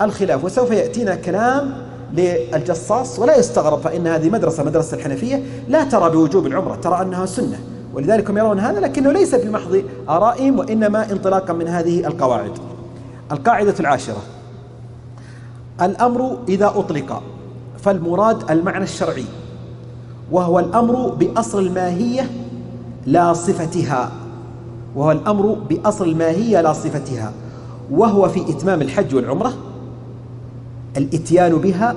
الخلاف، وسوف يأتينا كلام للجصاص، ولا يستغرب، فإن هذه مدرسة الحنفية لا ترى بوجوب العمرة، ترى أنها سنة، ولذلك هم يرون هذا، لكنه ليس بمحض آرائهم، وإنما انطلاقا من هذه القواعد. القاعدة 10: الأمر إذا أطلق فالمراد المعنى الشرعي، وهو الأمر بأصل الماهية لا صفتها، وهو الأمر بأصل الماهية لا صفتها، وهو في إتمام الحج والعمرة الإتيان بها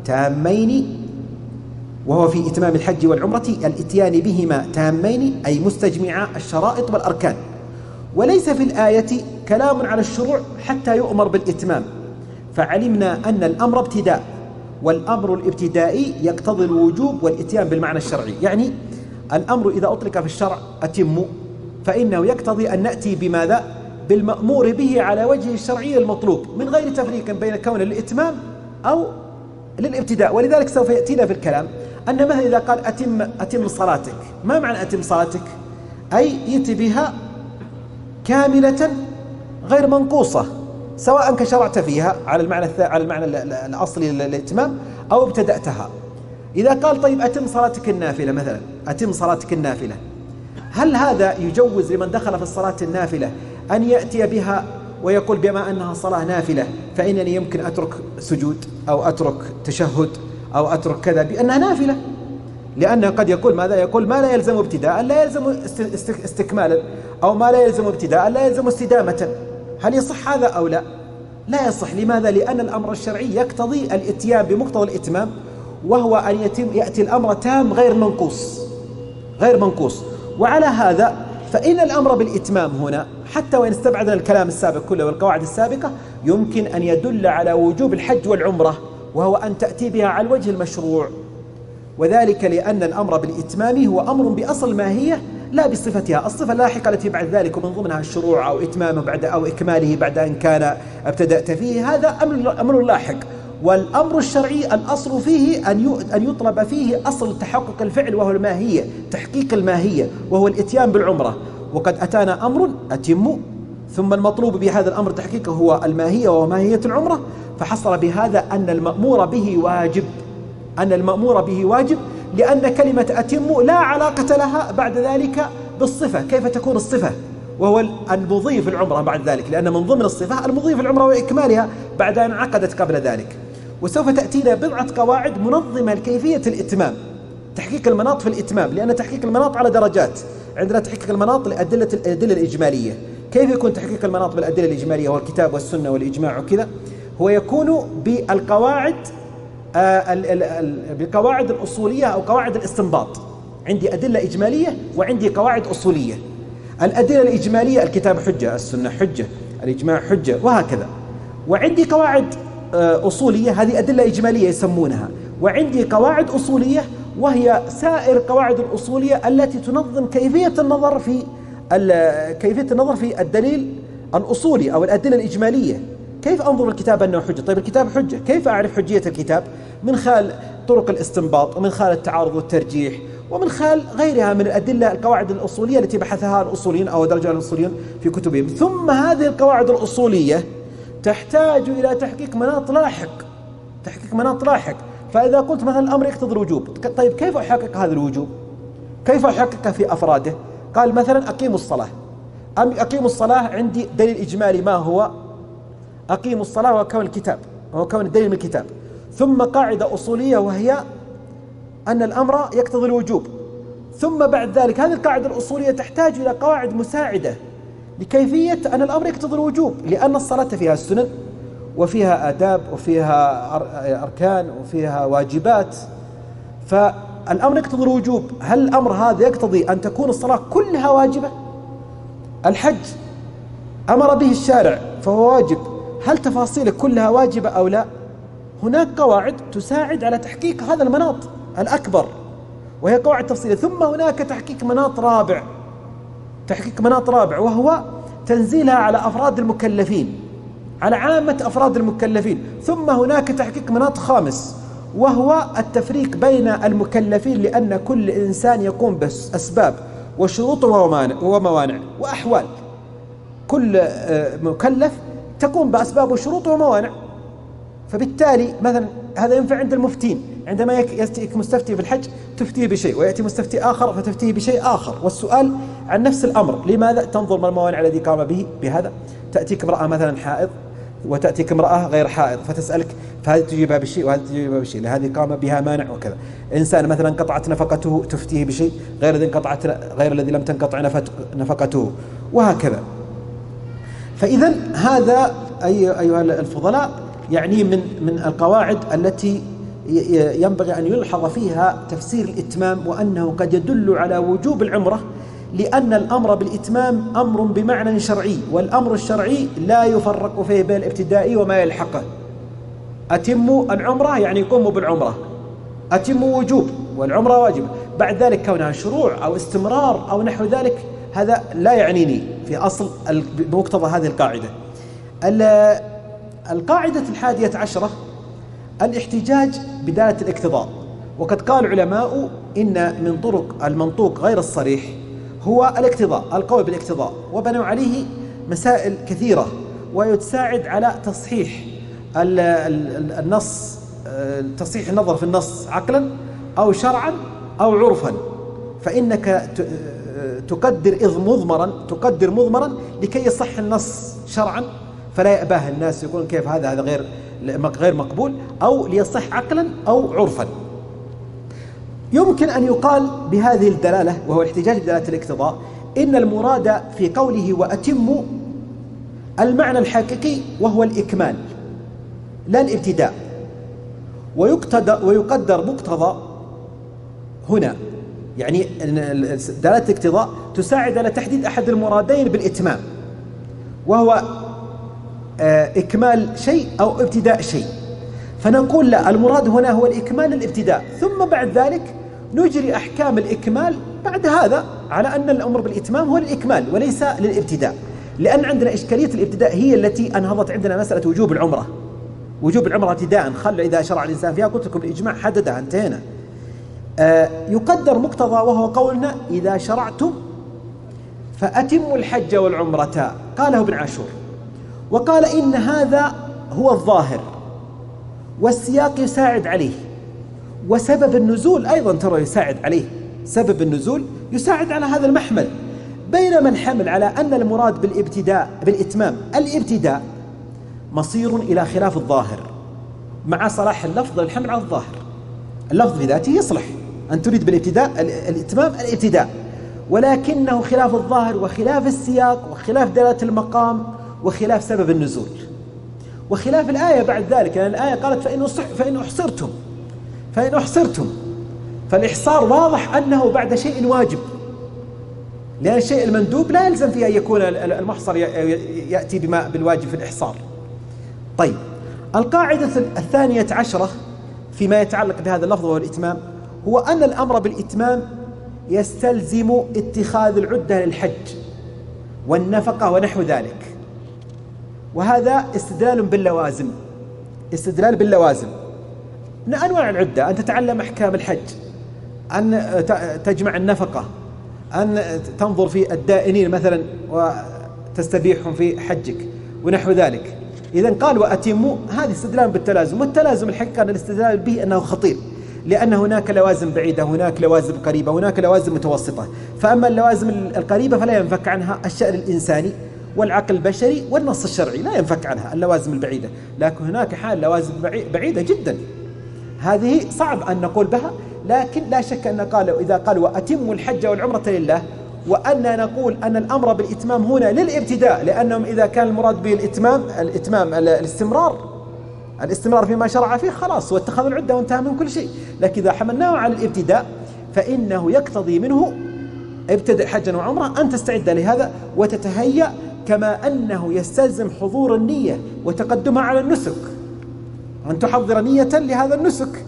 تامين، وهو في إتمام الحج والعمرة الإتيان بهما تامين، أي مستجمع الشرائط والأركان. وليس في الآية كلام على الشروع حتى يؤمر بالإتمام، فعلمنا أن الأمر ابتداء، والأمر الابتدائي يقتضي الوجوب والإتيان بالمعنى الشرعي. يعني الأمر إذا أطلق في الشرع أتم، فإنه يقتضي أن نأتي بماذا؟ بالمأمور به على وجه الشرعي المطلوب، من غير تفريق بين كون للإتمام أو للابتداء. ولذلك سوف يأتينا في الكلام أن مثلا إذا قال أتم صلاتك، ما معنى أتم صلاتك؟ أي يأتي بها كاملة غير منقوصة، سواء كشرعت فيها على المعنى الأصلي للإتمام أو ابتدأتها. إذا قال طيب أتم صلاتك النافلة مثلا، أتم صلاتك النافلة، هل هذا يجوز لمن دخل في الصلاة النافلة أن يأتي بها ويقول بما أنها صلاة نافلة فإنني يمكن أترك سجود أو أترك تشهد أو أترك كذا بأنها نافلة؟ لأنه قد يقول ماذا؟ يقول ما لا يلزم ابتداء لا يلزم استكمالا، أو ما لا يلزم ابتداء لا يلزم استدامة. هل يصح هذا أو لا؟ لا يصح. لماذا؟ لأن الأمر الشرعي يقتضي الاتيان بمقتضى الإتمام، وهو أن يأتي الأمر تام غير منقوص. وعلى هذا فإن الأمر بالإتمام هنا حتى وإن استبعدنا الكلام السابق كله والقواعد السابقة يمكن أن يدل على وجوب الحج والعمرة، وهو أن تأتي بها على الوجه المشروع، وذلك لأن الأمر بالإتمام هو أمر بأصل ماهية لا بصفتها. الصفة اللاحقة التي بعد ذلك ومن ضمنها الشروع أو إتمامه بعد أو إكماله بعد أن كان ابتدأت فيه، هذا أمر لاحق. والأمر الشرعي الأصل فيه أن يطلب فيه أصل تحقق الفعل، وهو الماهية، تحقيق الماهية، وهو الإتيان بالعمرة. وقد أتانا أمر أتم، ثم المطلوب بهذا الأمر تحقيقه هو الماهية وهو ماهية العمرة، فحصل بهذا أن المأمور به واجب، لأن كلمة أتم لا علاقة لها بعد ذلك بالصفة. كيف تكون الصفة وهو المضي في العمرة بعد ذلك، لأن من ضمن الصفة المضي في العمرة وإكمالها بعد أن عقدت قبل ذلك. وسوف تأتينا بضعة قواعد منظمة لكيفية الإتمام، تحقيق المناط في الإتمام، لأن تحقيق المناط على درجات. عندنا تحقيق المناط الأدلة الإجمالية. كيف يكون تحقيق المناط بالأدلة الإجمالية والكتاب والسنة والإجماع وكذا؟ هو يكون بالقواعد بالقواعد الأصولية أو قواعد الاستنباط. عندي أدلة إجمالية وعندي قواعد أصولية. الأدلة الإجمالية الكتاب حجة، السنة حجة، الإجماع حجة، وهكذا. وعندي قواعد أصولية، هذه أدلة إجمالية يسمونها. وعندي قواعد أصولية وهي سائر القواعد الأصولية التي تنظم كيفية النظر في الدليل الأصولي أو الأدلة الإجمالية. كيف أنظر الكتاب أنه حجة؟ طيب الكتاب حجة، كيف أعرف حجية الكتاب؟ من خلال طرق الاستنباط، ومن خلال التعارض والترجيح، ومن خلال غيرها من الأدلة القواعد الأصولية التي بحثها الأصوليين أو درجها الأصوليين في كتبهم. ثم هذه القواعد الأصولية تحتاج إلى تحقيق مناط لاحق. فإذا قلت مثلا الأمر يقتضي الوجوب، طيب كيف أحقق هذا الوجوب؟ كيف أحققه في أفراده؟ قال مثلا أقيموا الصلاة، عندي دليل إجمالي ما هو؟ أقيموا الصلاة هو كون الدليل من الكتاب. ثم قاعدة أصولية وهي أن الأمر يقتضي الوجوب. ثم بعد ذلك هذه القاعدة الأصولية تحتاج إلى قواعد مساعدة لكيفية أن الأمر يقتضي الوجوب، لأن الصلاة فيها سنن وفيها آداب وفيها أركان وفيها واجبات، فالأمر يقتضي الوجوب. هل الأمر هذا يقتضي أن تكون الصلاة كلها واجبة؟ الحج أمر به الشارع فهو واجب، هل تفاصيله كلها واجبة أو لا؟ هناك قواعد تساعد على تحقيق هذا المناط الأكبر، وهي قواعد تفصيلية. ثم هناك تحقيق مناط رابع وهو تنزيلها على أفراد المكلفين، على عامة أفراد المكلفين. ثم هناك تحقيق مناط خامس وهو التفريق بين المكلفين، لأن كل إنسان يقوم بأسباب وشروط وموانع وأحوال. كل مكلف تقوم بأسباب وشروط وموانع. فبالتالي مثلا هذا ينفع عند المفتين، عندما يأتيك مستفتي في الحج تفتيه بشيء، ويأتي مستفتي آخر فتفتيه بشيء آخر، والسؤال عن نفس الأمر. لماذا؟ تنظر ما الموانع الذي قام بهذا. تأتيك امرأة مثلا حائض وتأتيك امرأة غير حائض فتسألك، فهذه تجيبها بالشيء وهذه تجيبها بالشيء، لهذه قام بها مانع وكذا. إنسان مثلا انقطعت نفقته تفتيه بشيء غير الذي لم تنقطع نفقته، وهكذا. فإذا هذا أيها الفضلاء يعني من القواعد التي ينبغي أن يلحظ فيها تفسير الإتمام، وأنه قد يدل على وجوب العمرة، لأن الأمر بالإتمام أمر بمعنى شرعي، والأمر الشرعي لا يفرق فيه بين الابتدائي وما يلحقه. أتموا العمرة يعني قوموا بالعمرة، أتموا وجوب والعمرة واجب. بعد ذلك كونها شروع أو استمرار أو نحو ذلك هذا لا يعنيني في أصل بمقتضى هذه القاعدة. القاعدة 11 الاحتجاج بدالة الاقتضاء. وقد قال العلماء إن من طرق المنطوق غير الصريح هو الاقتضاء، القول بالاقتضاء، وبنوا عليه مسائل كثيرة، ويتساعد على تصحيح النص، تصحيح النظر في النص عقلا أو شرعا أو عرفا. فإنك تقدر مضمرا لكي يصح النص شرعا فلا يأباه الناس يقولون كيف هذا غير مقبول، أو ليصح عقلا أو عرفا. يمكن أن يقال بهذه الدلالة وهو الاحتجاج بدلالة الاقتضاء إن المراد في قوله وأتموا المعنى الحقيقي وهو الإكمال لا الابتداء، ويقدر مقتضى هنا، يعني دلالة الاقتضاء تساعد على تحديد أحد المرادين بالإتمام، وهو إكمال شيء أو ابتداء شيء. فنقول لا، المراد هنا هو الإكمال للابتداء، ثم بعد ذلك نجري أحكام الإكمال بعد هذا على أن الأمر بالإتمام هو الإكمال وليس للابتداء. لأن عندنا إشكالية الابتداء هي التي أنهضت عندنا مسألة وجوب العمرة ابتداء. خلوا إذا شرع الإنسان فيها، قلت لكم الإجماع حددها، انتهينا. يقدر مقتضى وهو قولنا إذا شرعتم فأتموا الحج والعمرة، قاله ابن عاشور، وقال إن هذا هو الظاهر والسياق يساعد عليه، وسبب النزول أيضا ترى يساعد عليه، سبب النزول يساعد على هذا المحمل، بينما الحمل على أن المراد بالإتمام الابتداء مصير إلى خلاف الظاهر مع صلاح اللفظ للحمل على الظاهر. اللفظ بذاته يصلح أن تريد بالابتداء الإتمام الابتداء، ولكنه خلاف الظاهر وخلاف السياق وخلاف دلالة المقام وخلاف سبب النزول وخلاف الآية بعد ذلك، لأن الآية قالت فإن أحصرتم، فالإحصار واضح أنه بعد شيء واجب، لأن الشيء المندوب لا يلزم فيه أن يكون المحصر يأتي بالواجب في الإحصار. طيب، القاعدة 12 فيما يتعلق بهذا اللفظ والإتمام هو أن الأمر بالإتمام يستلزم اتخاذ العدة للحج والنفقة ونحو ذلك، وهذا استدلال باللوازم من أنواع العدة: أن تتعلم أحكام الحج، أن تجمع النفقة، أن تنظر في الدائنين مثلا وتستبيحهم في حجك ونحو ذلك. إذن قال وأتموا، هذه استدلال بالتلازم، والتلازم الحقيقة أن الاستدلال به أنه خطير، لأن هناك لوازم بعيدة، هناك لوازم قريبة، هناك لوازم متوسطة. فأما اللوازم القريبة فلا ينفك عنها الشأن الإنساني والعقل البشري والنص الشرعي، لا ينفك عنها اللوازم البعيدة، لكن هناك حال لوازم بعيدة جدا، هذه صعب أن نقول بها، لكن لا شك أن إذا قال وأتموا الحج والعمرة لله، وأن نقول أن الأمر بالإتمام هنا للابتداء، لأنهم إذا كان المراد به الإتمام الاستمرار فيما شرع فيه خلاص واتخذ العدة وانتهى من كل شيء. لكن إذا حملناه على الابتداء فإنه يقتضي منه ابتدأ حجا وعمرة أن تستعد لهذا وتتهيأ، كما أنه يستلزم حضور النية وتقدمها على النسك، أن تحضر نية لهذا النسك،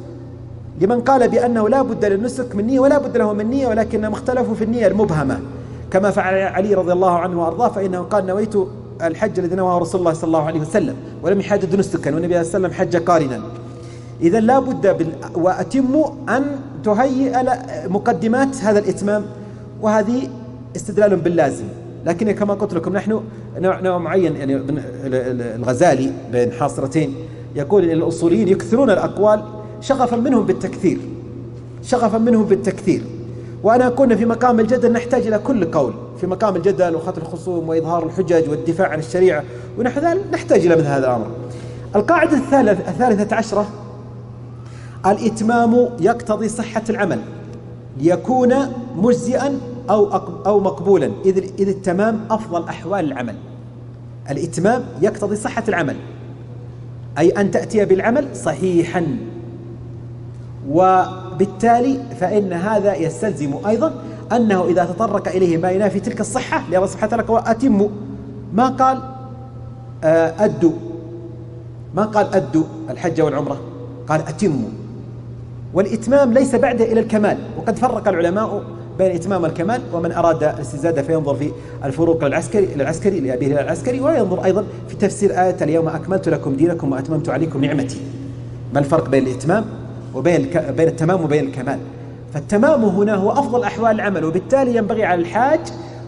لمن قال بأنه لا بد للنسك من نية ولا بد له من نية، ولكنهم اختلفوا في النية المبهمة، كما فعل علي رضي الله عنه وأرضاه، فإنه قال نويت الحج الذي نواه رسول الله صلى الله عليه وسلم، ولم يحدد نسكا، والنبي صلى الله عليه وسلم حج قارنا. إذا لا بد وأتموا أن تهيئ مقدمات هذا الإتمام، وهذه استدلال باللازم. لكن كما قلت لكم نحن نوع معين، يعني الغزالي بين حاصرتين يقول إن الأصوليين يكثرون الأقوال شغفا منهم بالتكثير، وأنا كنا في مقام الجدل نحتاج إلى كل قول، في مقام الجدل وخطر الخصوم وإظهار الحجج والدفاع عن الشريعة ونحو ذلك نحتاج إلى مثل هذا الأمر. القاعدة 13 الإتمام يقتضي صحة العمل ليكون مجزئا أو مقبولا، إذ التمام أفضل أحوال العمل. الإتمام يقتضي صحة العمل، أي أن تأتي بالعمل صحيحا، وبالتالي فإن هذا يستلزم أيضا أنه إذا تطرق إليه ما ينافي تلك الصحة، لأن سبحانه وتعالى وأتموا، ما قال أدوا الحج والعمرة، قال أتموا. والإتمام ليس بعده إلى الكمال، وقد فرق العلماء بين إتمام والكمال، ومن أراد الاستزادة فينظر في الفروق للعسكري لأبيه للعسكري، وينظر أيضا في تفسير آية اليوم أكملت لكم دينكم وأتممت عليكم نعمتي، ما الفرق بين الإتمام وبين التمام وبين الكمال. فالتمام هنا هو أفضل أحوال العمل، وبالتالي ينبغي على الحاج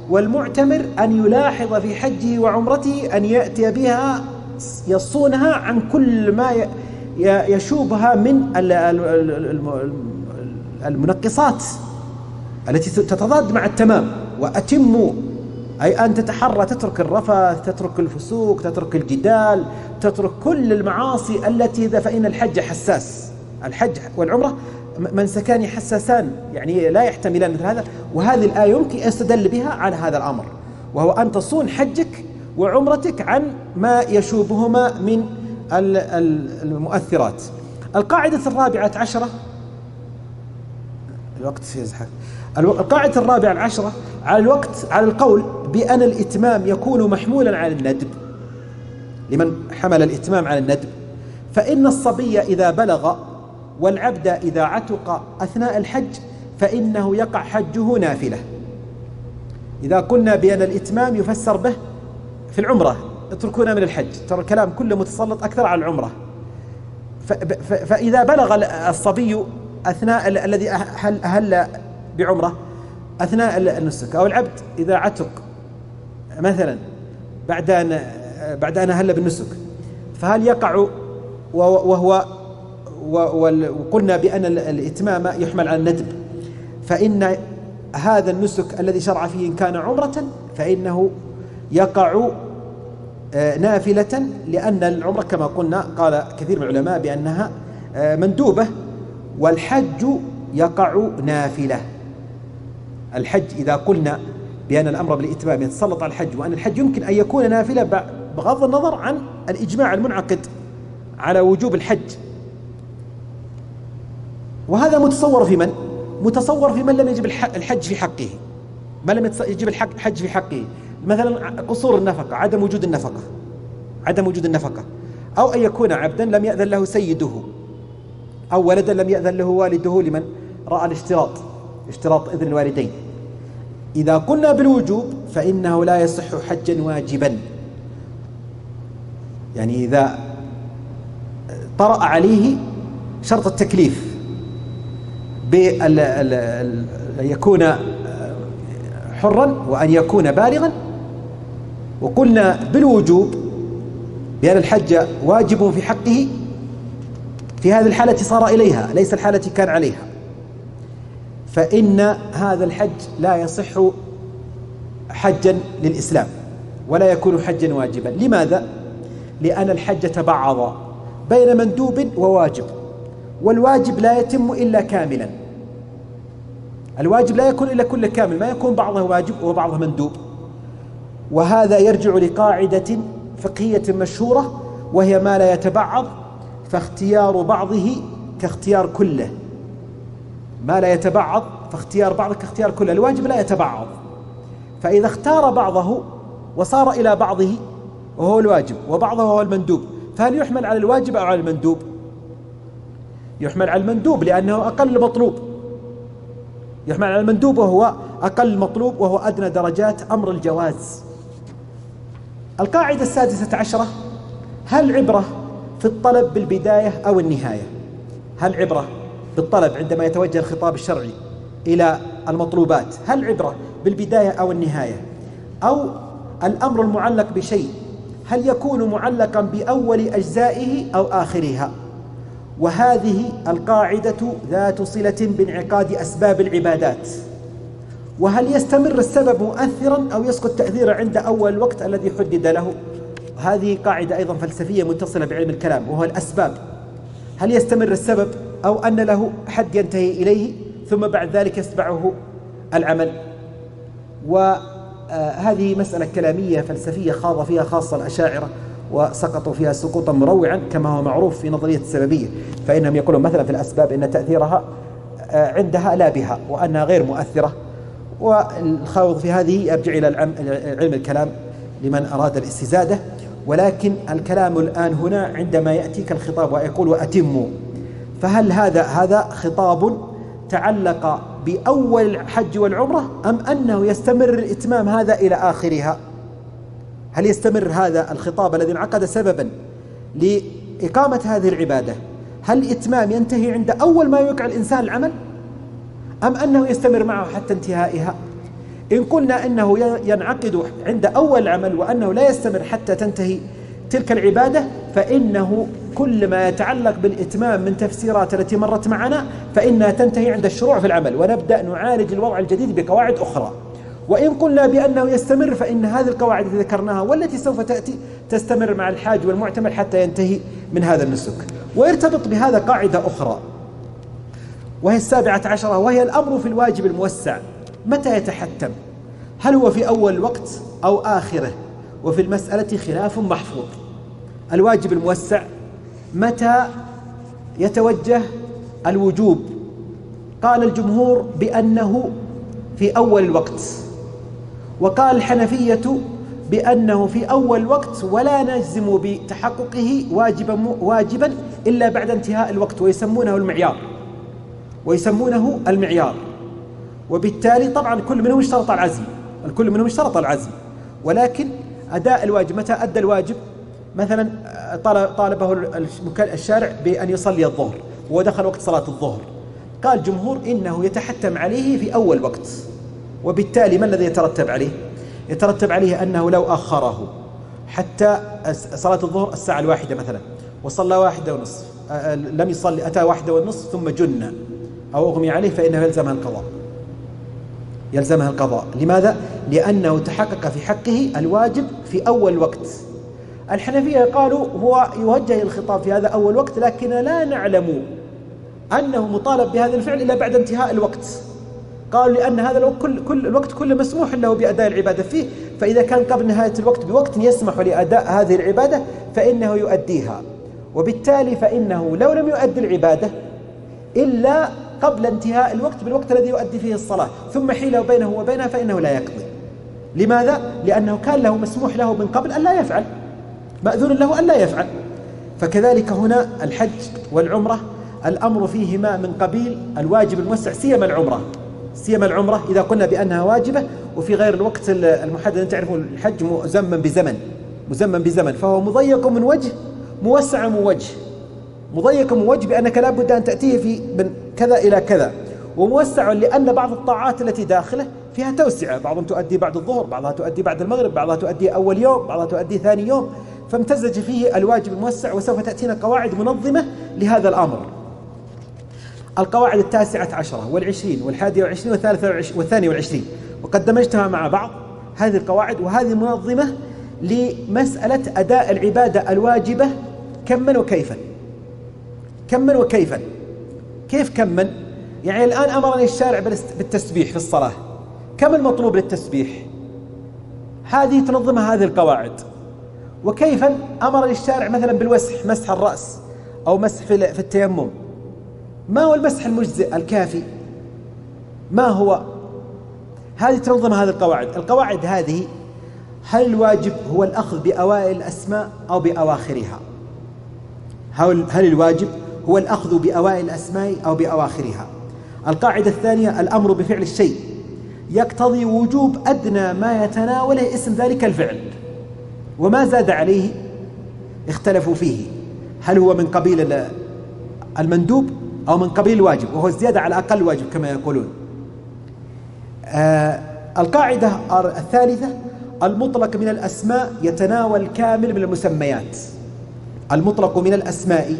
والمعتمر أن يلاحظ في حجه وعمرته أن يأتي بها يصونها عن كل ما يشوبها من المنقصات التي تتضاد مع التمام. وأتموا أي أن تتحرى، تترك الرفث، تترك الفسوق، تترك الجدال، تترك كل المعاصي التي فإن الحج حساس، الحج والعمرة منسكان حساسان، يعني لا يحتملان مثل هذا. وهذه الآية يمكن يستدل بها على هذا الأمر، وهو أن تصون حجك وعمرتك عن ما يشوبهما من المؤثرات. القاعدة 14 الوقت يزحف. القاعدة 14 على القول بأن الإتمام يكون محمولا على الندب، لمن حمل الإتمام على الندب، فإن الصبي إذا بلغ والعبد إذا عتق أثناء الحج فإنه يقع حجه نافلة. إذا قلنا بأن الإتمام يفسر به في العمرة، اتركونا من الحج، ترى الكلام كله متسلط أكثر على العمرة. فإذا بلغ الصبي أثناء الذي أهل بعمرة أثناء النسك، أو العبد إذا عتق مثلا بعد أن أهل بالنسك، فهل يقع وقلنا بأن الإتمام يحمل على الندب، فإن هذا النسك الذي شرع فيه إن كان عمرة فإنه يقع نافلة، لأن العمرة كما قلنا قال كثير من العلماء بأنها مندوبة، والحج يقع نافلة. الحج إذا قلنا بأن الأمر بالإتمام يتسلط على الحج، وأن الحج يمكن أن يكون نافلة بغض النظر عن الإجماع المنعقد على وجوب الحج، وهذا متصور في من؟ متصور في من لم يجب الحج في حقه، من لم يجب الحج في حقه، مثلا قصور النفقة، عدم وجود النفقة، عدم وجود النفقة، أو أن يكون عبدا لم يأذن له سيده، أو ولدا لم يأذن له والده لمن رأى اشتراط إذن الوالدين. إذا قلنا بالوجوب فإنه لا يصح حجا واجبا، يعني إذا طرأ عليه شرط التكليف بأن يكون حرا وأن يكون بالغا، وقلنا بالوجوب بأن الحج واجب في حقه، في هذه الحالة صار إليها ليس الحالة كان عليها، فإن هذا الحج لا يصح حجا للإسلام ولا يكون حجا واجبا. لماذا؟ لأن الحج تبعض بين مندوب وواجب، والواجب لا يتم إلا كاملا، الواجب لا يكون إلا كل كامل، ما يكون بعضه واجب وبعضه مندوب. وهذا يرجع لقاعدة فقهية مشهورة، وهي ما لا يتبعض فاختيار بعضه كاختيار كله، ما لا يتبعض فاختيار بعضه كاختيار كله. الواجب لا يتبعض، فإذا اختار بعضه وصار إلى بعضه وهو الواجب وبعضه هو المندوب، فهل يحمل على الواجب أو على المندوب؟ يحمل على المندوب لأنه أقل مطلوب، يحمل على المندوب وهو أقل مطلوب وهو أدنى درجات أمر الجواز. القاعدة 16 هل عبرة في الطلب بالبداية أو النهاية؟ هل عبرة بالطلب عندما يتوجه الخطاب الشرعي إلى المطلوبات، هل عبرة بالبداية أو النهاية؟ أو الأمر المعلق بشيء هل يكون معلقا بأول أجزائه أو آخرها؟ وهذه القاعدة ذات صلة بانعقاد أسباب العبادات. وهل يستمر السبب مؤثرا أو يسقط تأثيرا عند أول الوقت الذي حدد له؟ هذه قاعدة أيضا فلسفية متصلة بعلم الكلام، وهو الأسباب. هل يستمر السبب أو أن له حد ينتهي إليه ثم بعد ذلك يتبعه العمل؟ وهذه مسألة كلامية فلسفية خاض فيها خاصة الأشاعرة وسقطوا فيها سقوطا مروعا، كما هو معروف في نظرية السببية، فإنهم يقولون مثلا في الأسباب إن تأثيرها عندها لا بها، وأنها غير مؤثرة. والخوض في هذه يرجع إلى علم الكلام لمن أراد الاستزادة. ولكن الكلام الآن هنا عندما يأتيك الخطاب ويقول وأتموا، فهل هذا خطاب تعلق بأول الحج والعمرة أم أنه يستمر الإتمام هذا إلى آخرها؟ هل يستمر هذا الخطاب الذي انعقد سببا لإقامة هذه العبادة، هل الإتمام ينتهي عند أول ما يوقع الإنسان العمل أم أنه يستمر معه حتى انتهائها؟ إن قلنا أنه ينعقد عند أول العمل وأنه لا يستمر حتى تنتهي تلك العبادة، فإنه كل ما يتعلق بالإتمام من تفسيرات التي مرت معنا فإنها تنتهي عند الشروع في العمل، ونبدأ نعالج الوضع الجديد بقواعد أخرى. وإن قلنا بأنه يستمر فإن هذه القواعد التي ذكرناها والتي سوف تأتي تستمر مع الحاج والمعتمر حتى ينتهي من هذا النسك. ويرتبط بهذا قاعدة أخرى وهي 17، وهي الأمر في الواجب الموسع متى يتحتم؟ هل هو في أول الوقت أو آخره؟ وفي المسألة خلاف محفوظ. الواجب الموسع متى يتوجه الوجوب؟ قال الجمهور بأنه في أول الوقت، وقال الحنفية بأنه في أول الوقت ولا نجزم بتحققه واجبا إلا بعد انتهاء الوقت، ويسمونه المعيار. وبالتالي طبعا كل منهم اشترط العزم، ولكن أداء الواجب متى أدى الواجب؟ مثلا طالبه الشارع بأن يصلي الظهر ودخل وقت صلاة الظهر، قال الجمهور إنه يتحتم عليه في أول وقت. وبالتالي ما الذي يترتب عليه؟ يترتب عليه أنه لو أخره حتى صلاة الظهر الساعة 1 مثلا وصلى 1:30، لم يصلي أتى 1:30 ثم جن أو أغمي عليه، فإنه يلزمها القضاء. يلزمها القضاء. لماذا؟ لأنه تحقق في حقه الواجب في أول وقت. الحنفية قالوا هو يوجه الخطاب في هذا أول وقت، لكن لا نعلم أنه مطالب بهذا الفعل إلا بعد انتهاء الوقت. قالوا لأن هذا الوقت كله مسموح له بأداء العبادة فيه، فإذا كان قبل نهاية الوقت بوقت يسمح لأداء هذه العبادة فإنه يؤديها، وبالتالي فإنه لو لم يؤدي العبادة إلا قبل انتهاء الوقت بالوقت الذي يؤدي فيه الصلاة ثم حيل بينه وبينها فإنه لا يقضي. لماذا؟ لأنه كان له مسموح له من قبل أن لا يفعل، مأذون له أن لا يفعل. فكذلك هنا الحج والعمرة الأمر فيهما من قبيل الواجب الموسع، سيما العمرة إذا قلنا بأنها واجبة وفي غير الوقت المحدد. أن تعرفوا الحج مزمن بزمن، فهو مضيق من وجه موسع من وجه. مضيق من وجه بأنك لا بد أن تأتيه في من كذا إلى كذا، وموسع لأن بعض الطاعات التي داخله فيها توسعة، بعضهم تؤدي بعد الظهر، بعضها تؤدي بعد المغرب، بعضها تؤدي أول يوم، بعضها تؤدي ثاني يوم، فامتزج فيه الواجب الموسع. وسوف تأتينا قواعد منظمة لهذا الأمر. القواعد 19 والعشرين والحادية والعشرين والثانية والعشرين، وقد دمجتها مع بعض هذه القواعد، وهذه منظمة لمسألة أداء العبادة الواجبة كما وكيفا. كيف كما؟ يعني الآن أمرني الشارع بالتسبيح في الصلاة، كم المطلوب للتسبيح؟ هذه تنظمها هذه القواعد. وكيفا أمرني الشارع مثلا مسح الرأس أو مسح في التيمم، ما هو المسح المجزئ الكافي؟ ما هو؟ هذه تنظم هذه القواعد. القواعد هذه، هل الواجب هو الأخذ بأوائل الأسماء أو بأواخرها؟ هل الواجب هو الأخذ بأوائل الأسماء أو بأواخرها؟ القاعدة الثانية، الأمر بفعل الشيء يقتضي وجوب أدنى ما يتناوله اسم ذلك الفعل، وما زاد عليه اختلفوا فيه، هل هو من قبيل المندوب أو من قبيل الواجب، وهو الزيادة على أقل واجب كما يقولون. القاعدة الثالثة، المطلق من الأسماء يتناول كامل من المسميات. المطلق من الأسماء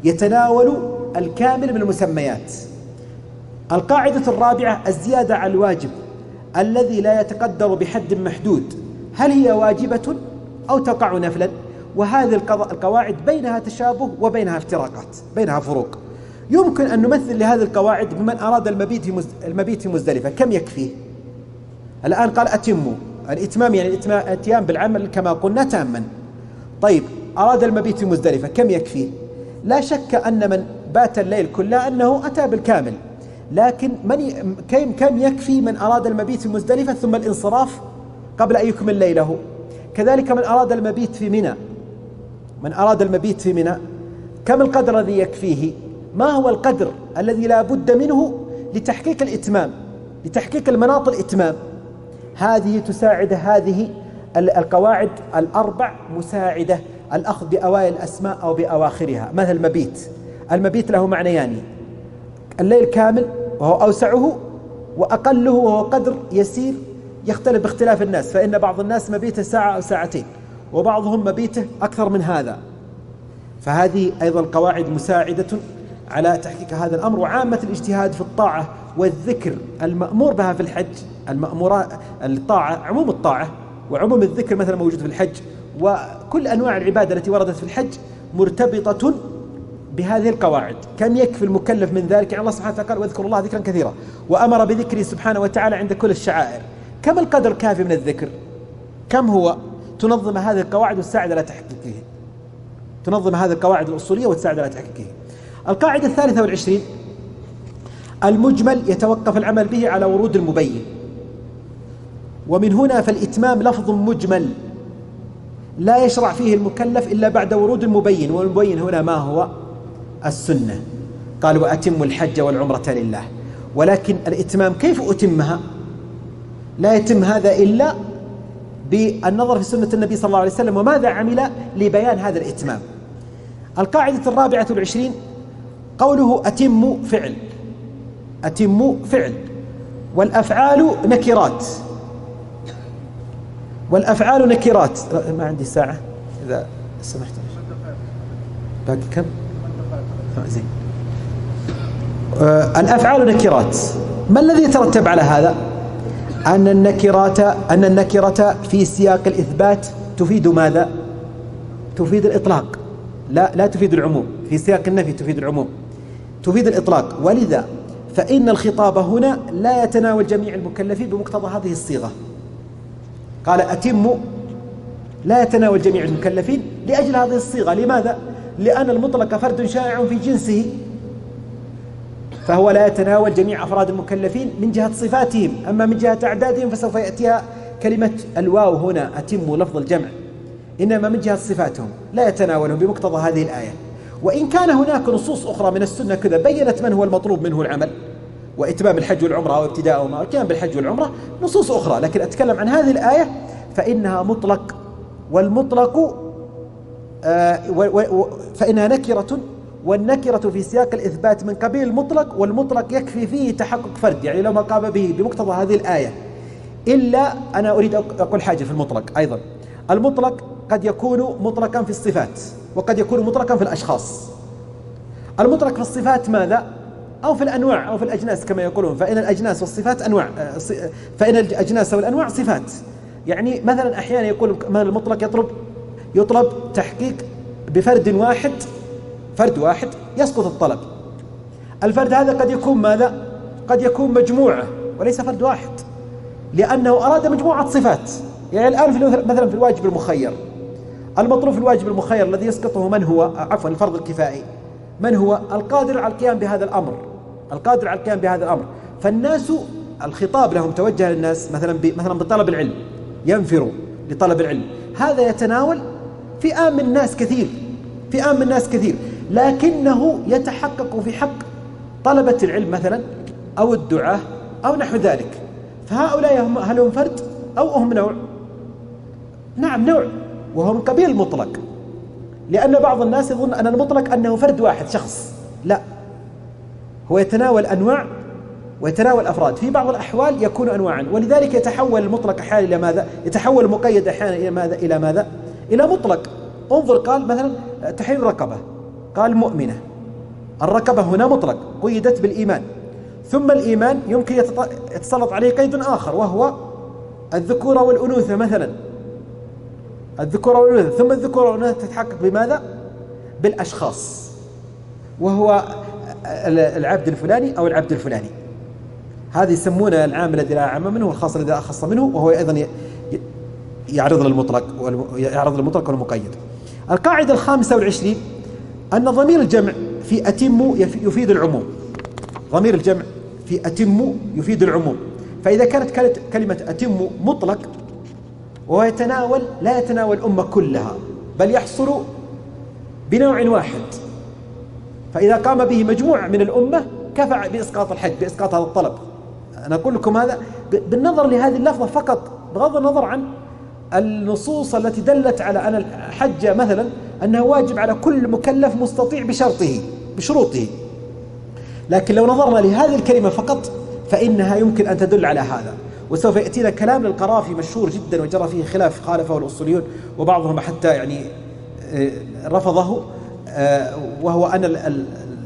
يتناول الكامل من المسميات. القاعدة الرابعة، الزيادة على الواجب الذي لا يتقدر بحد محدود، هل هي واجبة أو تقع نفلا؟ وهذه القواعد بينها تشابه وبينها افتراقات، بينها فروق. يمكن أن نمثل لهذه القواعد بمن أراد المبيت في مزدلفة كم يكفيه؟ الآن قال أتموا، الإتمام يعني الاتيان بالعمل كما قلنا تاما. طيب، أراد المبيت في مزدلفة كم يكفيه؟ لا شك أن من بات الليل كله أنه أتى بالكامل، لكن كم يكفي من أراد المبيت في مزدلفة ثم الانصراف قبل أن يكمل ليله؟ كذلك من أراد المبيت في منى، كم القدر الذي يكفيه؟ ما هو القدر الذي لا بد منه لتحقيق الإتمام، لتحقيق المناط الإتمام؟ هذه تساعد هذه القواعد الأربع مساعدة الأخذ بأوائل الأسماء أو بأواخرها. مثل المبيت له معنيان: الليل كامل وهو أوسعه، وأقله وهو قدر يسير يختلف باختلاف الناس، فإن بعض الناس مبيته ساعة أو ساعتين، وبعضهم مبيته أكثر من هذا. فهذه أيضا قواعد مساعدة على تحقيق هذا الأمر. وعامة الاجتهاد في الطاعة والذكر المأمور بها في الحج، الطاعة عموم الطاعة وعموم الذكر مثلا موجود في الحج، وكل أنواع العبادة التي وردت في الحج مرتبطة بهذه القواعد. كم يكفي المكلف من ذلك؟ يعني الله سبحانه وتعالى قال: واذكروا الله ذكرا كثيرا، وأمر بذكره سبحانه وتعالى عند كل الشعائر. كم القدر كافي من الذكر؟ كم هو؟ تنظم هذه القواعد وتساعد على تحقيقه، تنظم هذه القواعد الأصولية وتساعد على تحقيقه. القاعدة 23، المجمل يتوقف العمل به على ورود المبين، ومن هنا فالإتمام لفظ مجمل لا يشرع فيه المكلف إلا بعد ورود المبين، والمبين هنا ما هو؟ السنة. قال: وأتموا الحج والعمرة لله. ولكن الإتمام كيف أتمها؟ لا يتم هذا إلا بالنظر في سنة النبي صلى الله عليه وسلم وماذا عمل لبيان هذا الإتمام. القاعدة 24، قوله أتم فعل والأفعال نكرات. ما عندي ساعة إذا سمحت. باقي كم؟ زين. الأفعال نكرات، ما الذي يترتب على هذا؟ أن النكرة في سياق الإثبات تفيد ماذا؟ تفيد الإطلاق، لا تفيد العموم. في سياق النفي تفيد العموم، تفيد الإطلاق. ولذا فإن الخطاب هنا لا يتناول جميع المكلفين بمقتضى هذه الصيغة. قال أتموا لا يتناول جميع المكلفين لأجل هذه الصيغة. لماذا؟ لأن المطلق فرد شائع في جنسه، فهو لا يتناول جميع أفراد المكلفين من جهة صفاتهم. أما من جهة أعدادهم فسوف يأتيها كلمة الواو هنا أتموا لفظ الجمع، إنما من جهة صفاتهم لا يتناولهم بمقتضى هذه الآية. وإن كان هناك نصوص أخرى من السنة كذا بيّنت من هو المطلوب منه العمل وإتمام الحج والعمرة وابتداءهما والقيام بالحج والعمرة، نصوص أخرى، لكن أتكلم عن هذه الآية فإنها مطلق، والمطلق فإنها نكرة، والنكرة في سياق الإثبات من قبيل المطلق، والمطلق يكفي فيه تحقق فرد، يعني لو ما قام به بمقتضى هذه الآية. إلا أنا أريد أقول حاجة في المطلق أيضا. المطلق قد يكون مطلقا في الصفات وقد يكون مطلقا في الأشخاص. المطلق في الصفات ماذا؟ أو في الأنواع أو في الأجناس كما يقولون، فإن الأجناس والصفات أنواع، فإن الأجناس والأنواع صفات. يعني مثلا أحيانا يقول مثلا المطلق يطلب تحقيق بفرد واحد، فرد واحد يسقط الطلب. الفرد هذا قد يكون ماذا؟ قد يكون مجموعة وليس فرد واحد، لأنه أراد مجموعة صفات. يعني الآن مثلا في الواجب المخير، المطلوب في الواجب المخير الذي يسقطه من هو؟ عفوا الفرض الكفائي، من هو؟ القادر على القيام بهذا الأمر، القادر على القيام بهذا الأمر. فالناس الخطاب لهم توجه للناس مثلا بطلب العلم، ينفروا لطلب العلم. هذا يتناول فئام من الناس كثير، فئام من الناس كثير، لكنه يتحقق في حق طلبة العلم مثلا أو الدعاة أو نحو ذلك. فهؤلاء هل هم فرد أو هم نوع؟ نعم نوع، وهو من قبيل المطلق. لأن بعض الناس يظن أن المطلق أنه فرد واحد شخص، لا، هو يتناول أنواع ويتناول أفراد. في بعض الأحوال يكون أنواعا، ولذلك يتحول المطلق أحيانا إلى ماذا؟ يتحول المقيد أحيانا إلى ماذا؟ إلى ماذا؟ إلى مطلق. انظر، قال مثلا تحرير رقبة، قال مؤمنة، الرقبة هنا مطلق قيدت بالإيمان، ثم الإيمان يمكن يتسلط عليه قيد آخر وهو الذكورة والأنوثة مثلا، الذكورة والأنوثة، ثم الذكورة والأنوثة تتحقق بماذا؟ بالأشخاص، وهو العبد الفلاني أو العبد الفلاني. هذه يسمونه العام الذي لا عام منه والخاص الذي لا خص منه، وهو أيضا يعرض للمطلق والمقيد. القاعدة 25 أن ضمير الجمع في أتم يفيد العموم. ضمير الجمع في أتم يفيد العموم. فإذا كانت كلمة أتم مطلق وهو لا يتناول الأمة كلها، بل يحصل بنوع واحد، فإذا قام به مجموعة من الأمة كفى بإسقاط الحج، بإسقاط هذا الطلب. أنا أقول لكم هذا بالنظر لهذه اللفظة فقط، بغض النظر عن النصوص التي دلت على أن الحج مثلا أنه واجب على كل مكلف مستطيع بشروطه. لكن لو نظرنا لهذه الكلمة فقط فإنها يمكن أن تدل على هذا. وسوف يأتينا كلام للقرافي مشهور جدا وجرى فيه خلاف، خالفه الأصوليون وبعضهم حتى يعني رفضه، وهو أن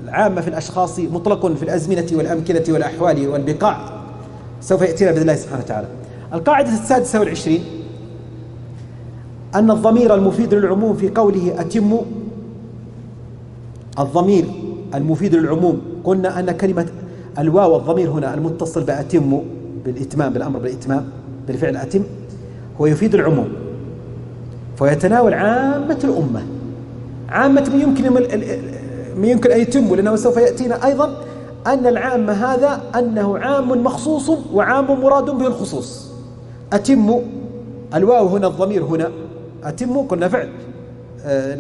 العامة في الأشخاص مطلق في الأزمنة والأمكنة والأحوال والبقاع. سوف يأتينا بإذن الله سبحانه وتعالى. القاعدة 26 أن الضمير المفيد للعموم في قوله أتم، الضمير المفيد للعموم، قلنا أن كلمة الواو الضمير هنا المتصل بأتم بالإتمام، بالأمر بالإتمام بالفعل أتم، هو يفيد العموم، فيتناول عامة الأمة، عامة من يمكن أن يتم، لأنه سوف يأتينا أيضا أن العام هذا أنه عام مخصوص وعام مراد به الخصوص. أتم الواو هنا الضمير هنا أتم قلنا فعل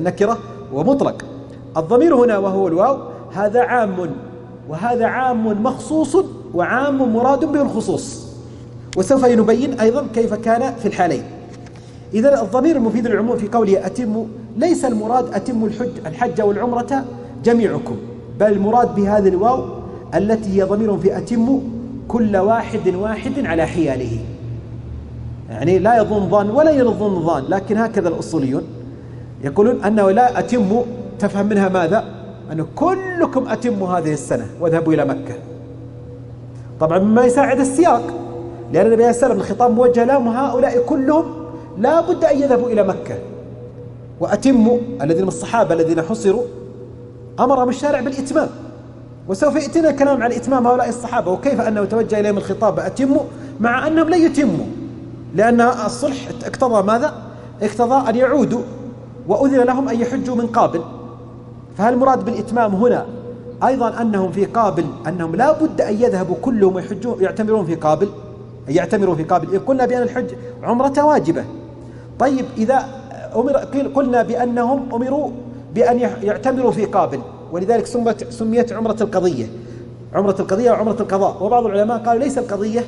نكرة ومطلق، الضمير هنا وهو الواو هذا عام، وهذا عام مخصوص وعام مراد به الخصوص، وسوف نبين أيضا كيف كان في الحالين. إذن الضمير المفيد للعموم في قوله أتم ليس المراد أتم الحج والعمرة جميعكم، بل المراد بهذه الواو التي هي ضمير في أتم كل واحد على حياله. يعني لا يظن ظن ولا يظن ظن، لكن هكذا الأصوليون يقولون أنه لا أتم تفهم منها ماذا؟ أنه كلكم أتموا هذه السنة واذهبوا إلى مكة. طبعا مما يساعد السياق، لأن النبي عليه السلام الخطاب موجه لهم وهؤلاء كلهم لا بد أن يذهبوا إلى مكة. وأتموا الذين من الصحابة الذين حصروا أمرهم الشارع بالإتمام، وسوف يأتينا كلام عن إتمام هؤلاء الصحابة وكيف أنه توجه إليهم الخطاب أتموا مع أنهم لن يتموا، لأن الصلح اقتضى ماذا؟ اقتضى أن يعودوا وأذن لهم أن يحجوا من قابل. فهل المراد بالإتمام هنا أيضا أنهم في قابل، أنهم لا بد أن يذهبوا كلهم ويحجوا يعتمرون في قابل، يعتمروا في قابل؟ إذ قلنا بأن الحج عمرة واجبة. طيب إذا قلنا بأنهم أمروا بأن يعتمروا في قابل، ولذلك سميت عمرة القضية، عمرة القضية وعمرة القضاء. وبعض العلماء قالوا ليس القضية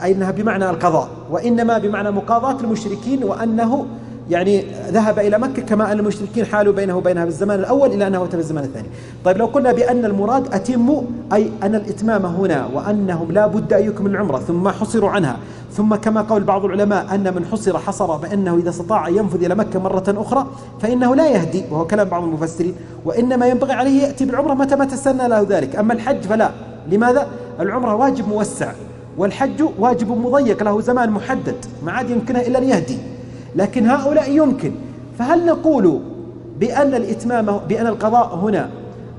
أنها بمعنى القضاء، وإنما بمعنى مقاضاة المشركين، وأنه يعني ذهب إلى مكة كما أن المشركين حالوا بينه وبينها بالزمان الأول إلى أنه أتى بالزمان الثاني. طيب لو قلنا بأن المراد أتموا، أي أن الإتمام هنا وأنهم لا بد أن يكملوا العمرة ثم حصروا عنها، ثم كما قول بعض العلماء أن من حصر بأنه إذا استطاع أن ينفذ إلى مكة مرة أخرى فإنه لا يهدي، وهو كلام بعض المفسرين، وإنما ينبغي عليه يأتي بالعمرة متى ما تسنى له ذلك. أما الحج فلا. لماذا؟ العمرة واجب موسع، والحج واجب مضيق له زمان محدد ما عاد يمكنه إلا أن يهدي، لكن هؤلاء يمكن. فهل نقول بأن الإتمام بأن القضاء هنا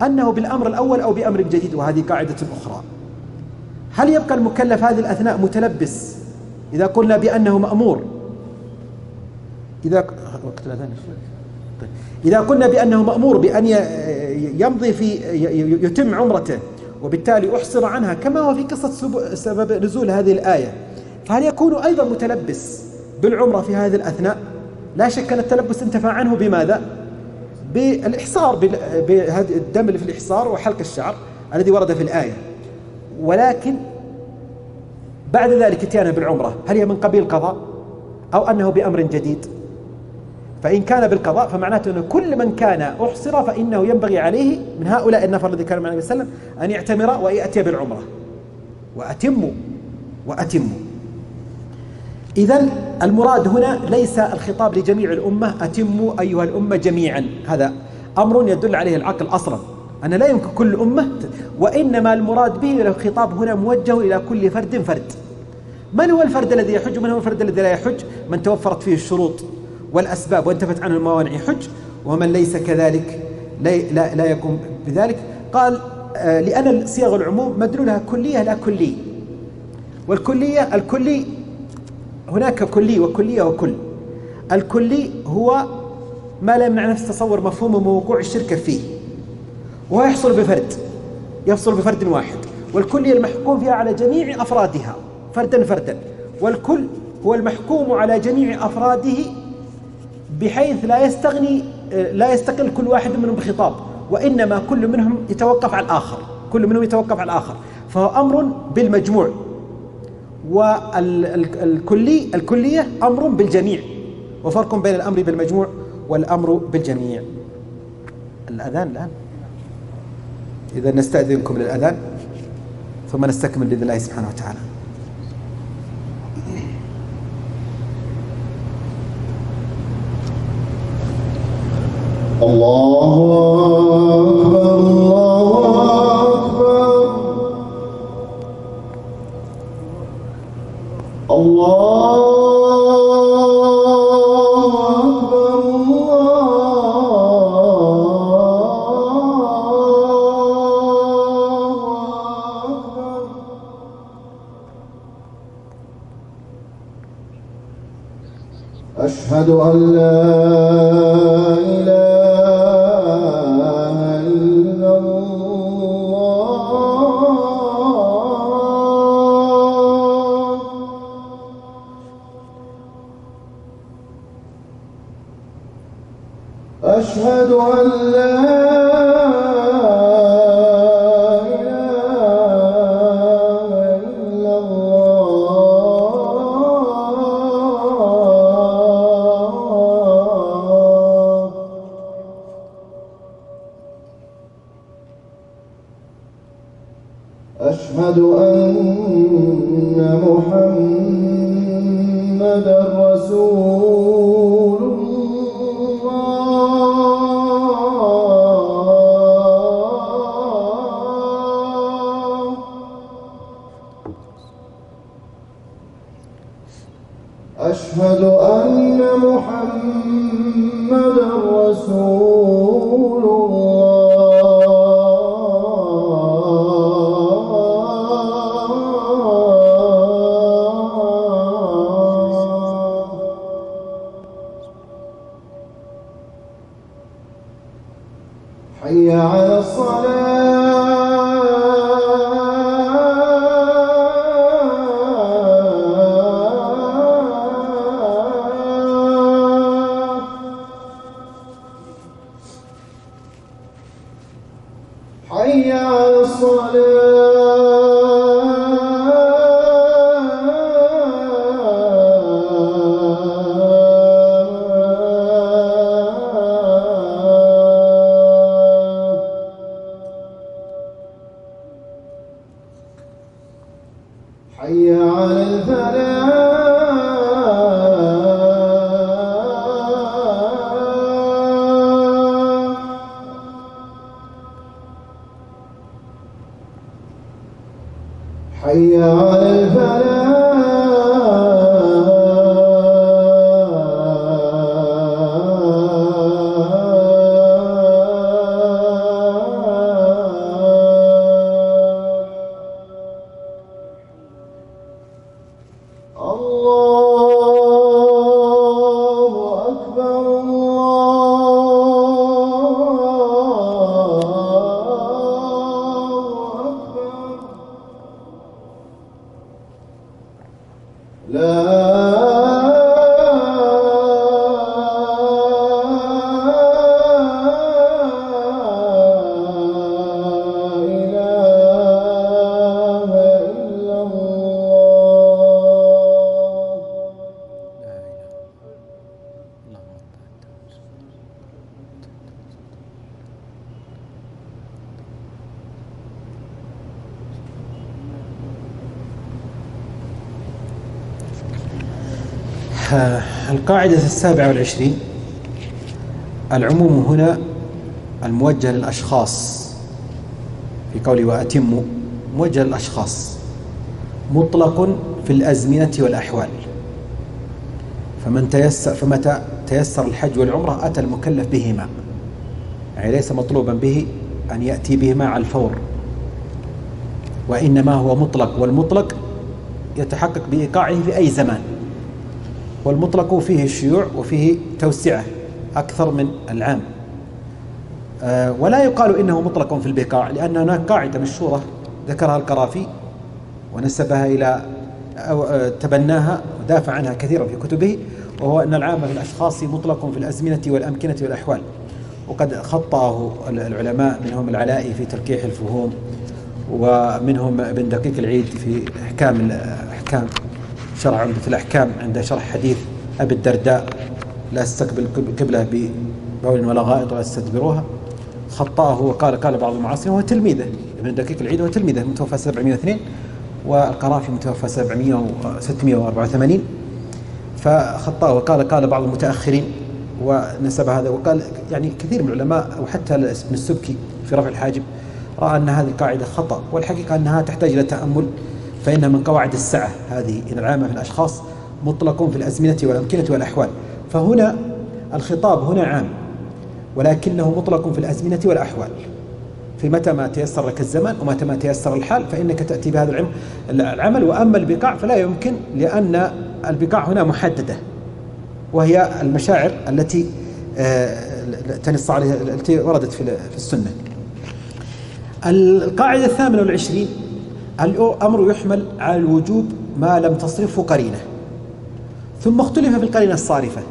أنه بالأمر الأول أو بأمر جديد؟ وهذه قاعدة أخرى. هل يبقى المكلف هذه الأثناء متلبس إذا قلنا بأنه مأمور؟ إذا قلنا بأنه مأمور بأن يمضي في يتم عمرته وبالتالي أحصر عنها كما هو في قصة سبب نزول هذه الآية، فهل يكون أيضا متلبس بالعمرة في هذه الأثناء؟ لا شك أن التلبس انتفى عنه بماذا؟ بالإحصار، بالدم اللي في الإحصار وحلق الشعر الذي ورد في الآية. ولكن بعد ذلك اتيانه بالعمرة، هل هي من قبيل قضاء أو أنه بأمر جديد؟ فإن كان بالقضاء فمعناته أن كل من كان أحصر فإنه ينبغي عليه من هؤلاء النفر الذي كان مع النبي صلى الله عليه وسلم أن يعتمر ويأتي بالعمرة. وأتموا. إذن المراد هنا ليس الخطاب لجميع الأمة أتموا أيها الأمة جميعا، هذا أمر يدل عليه العقل أصلا أن لا يمكن كل أمة، وإنما المراد به الخطاب هنا موجه إلى كل فرد. من هو الفرد الذي يحج ومن هو الفرد الذي لا يحج؟ من توفرت فيه الشروط والأسباب وانتفت عنه الموانع يحج، ومن ليس كذلك لا يكون بذلك. قال لأن صيغ العموم مدلولها كلية لا كلي، والكلية الكلي هناك كلي وكلية وكل. الكلي هو ما لا يمنع نفس تصور مفهوم ووقوع الشركة فيه، وهو يفصل بفرد واحد. والكلية المحكوم فيها على جميع أفرادها فردا، والكل هو المحكوم على جميع أفراده بحيث لا يستقل كل واحد منهم بخطاب، وإنما كل منهم يتوقف على الآخر، فهو أمر بالمجموع. والكلية أمر بالجميع، وفرق بين الأمر بالمجموع والأمر بالجميع. الأذان الآن، إذا نستأذنكم للأذان ثم نستكمل بإذن الله سبحانه وتعالى. أشهد أن لا إله إلا الله. أشهد أن لا أشهد أن محمدًا رسول الله. أشهد أن محمدًا رسول حي على الصلاة حي على حي على الفلاح حي على الله أكبر الله أكبر لا القاعدة 27 العموم هنا الموجه للأشخاص في قوله وأتموا موجه للأشخاص مطلق في الأزمنة والأحوال، فمتى تيسر الحج والعمرة أتى المكلف بهما، يعني ليس مطلوبا به أن يأتي بهما على الفور، وإنما هو مطلق، والمطلق يتحقق بإيقاعه في أي زمان، والمطلق فيه الشيوع وفيه توسعة أكثر من العام. ولا يقال إنه مطلق في البقاع، لأن هناك قاعدة مشهورة ذكرها القرافي ونسبها إلى أو تبناها ودافع عنها كثيرا في كتبه، وهو أن العام في الأشخاص مطلق في الأزمنة والأمكنة والأحوال، وقد خطأه العلماء منهم العلائي في تلقيح الفهوم، ومنهم ابن دقيق العيد في أحكام شرح عمدة الأحكام عند شرح حديث أبي الدرداء لا استقبل قبله ببول ولا غائط ولا استدبروها، خطأه وقال بعض المعاصرين، وهو تلميذه ابن دقيق العيد، وهو تلميذه متوفى 702، والقرافي متوفى 684، فخطأه وقال بعض المتأخرين ونسب هذا، وقال يعني كثير من العلماء وحتى ابن السبكي في رفع الحاجب رأى أن هذه القاعدة خطأ، والحقيقة أنها تحتاج إلى تأمل، فإنها من قواعد السعة هذه، إن العامة في الأشخاص مطلق في الأزمنة والأمكنة والأحوال، فهنا الخطاب هنا عام ولكنه مطلق في الأزمنة والأحوال، في متى ما تيسر لك الزمان ومتى ما تيسر الحال فإنك تأتي بهذا العمل. وأما البقاع فلا يمكن، لأن البقاع هنا محددة، وهي المشاعر التي تنص عليها التي وردت في السنة. القاعدة 28 الأمر يحمل على الوجوب ما لم تصرفه قرينة، ثم اختلف في القرينة الصارفة،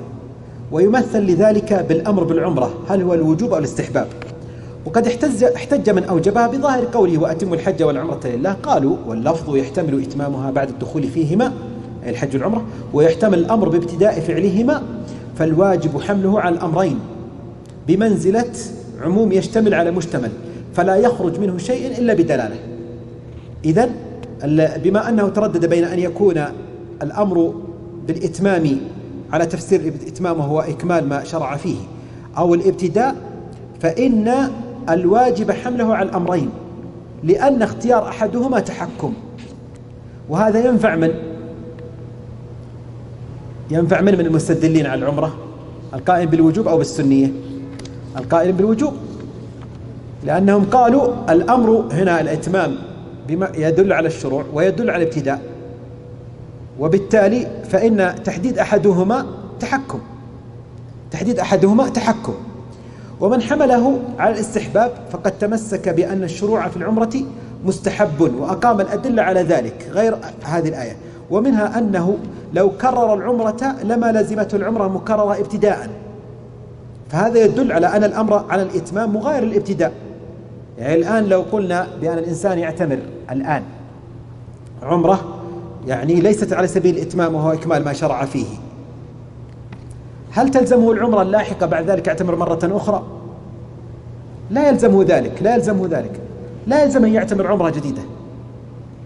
ويمثل لذلك بالأمر بالعمرة هل هو الوجوب أو الاستحباب، وقد احتج من أوجبها بظاهر قوله وأتموا الحج والعمرة لله، قالوا واللفظ يحتمل إتمامها بعد الدخول فيهما أي الحج والعمرة، ويحتمل الأمر بابتداء فعلهما، فالواجب حمله على الأمرين بمنزلة عموم يشتمل على مشتمل، فلا يخرج منه شيء إلا بدلالة. إذن بما أنه تردد بين أن يكون الأمر بالإتمام على تفسير الإتمام هو إكمال ما شرع فيه، أو الابتداء، فإن الواجب حمله على الأمرين، لأن اختيار أحدهما تحكم، وهذا ينفع من المستدلين على العمرة؟ القائل بالوجوب أو بالسنية؟ القائل بالوجوب، لأنهم قالوا الأمر هنا الإتمام بما يدل على الشروع ويدل على الابتداء، وبالتالي فإن تحديد أحدهما تحكم. ومن حمله على الاستحباب فقد تمسك بأن الشروع في العمرة مستحب، وأقام الأدلة على ذلك غير هذه الآية، ومنها أنه لو كرر العمرة لما لزمته العمرة مكررة ابتداء، فهذا يدل على أن الأمر على الإتمام مغاير الابتداء. يعني الآن لو قلنا بأن الإنسان يعتمر الآن عمرة يعني ليست على سبيل الإتمام وهو إكمال ما شرع فيه، هل تلزمه العمرة اللاحقة بعد ذلك يعتمر مرة أخرى؟ لا يلزمه ذلك، لا يلزم أن يعتمر عمرة جديدة،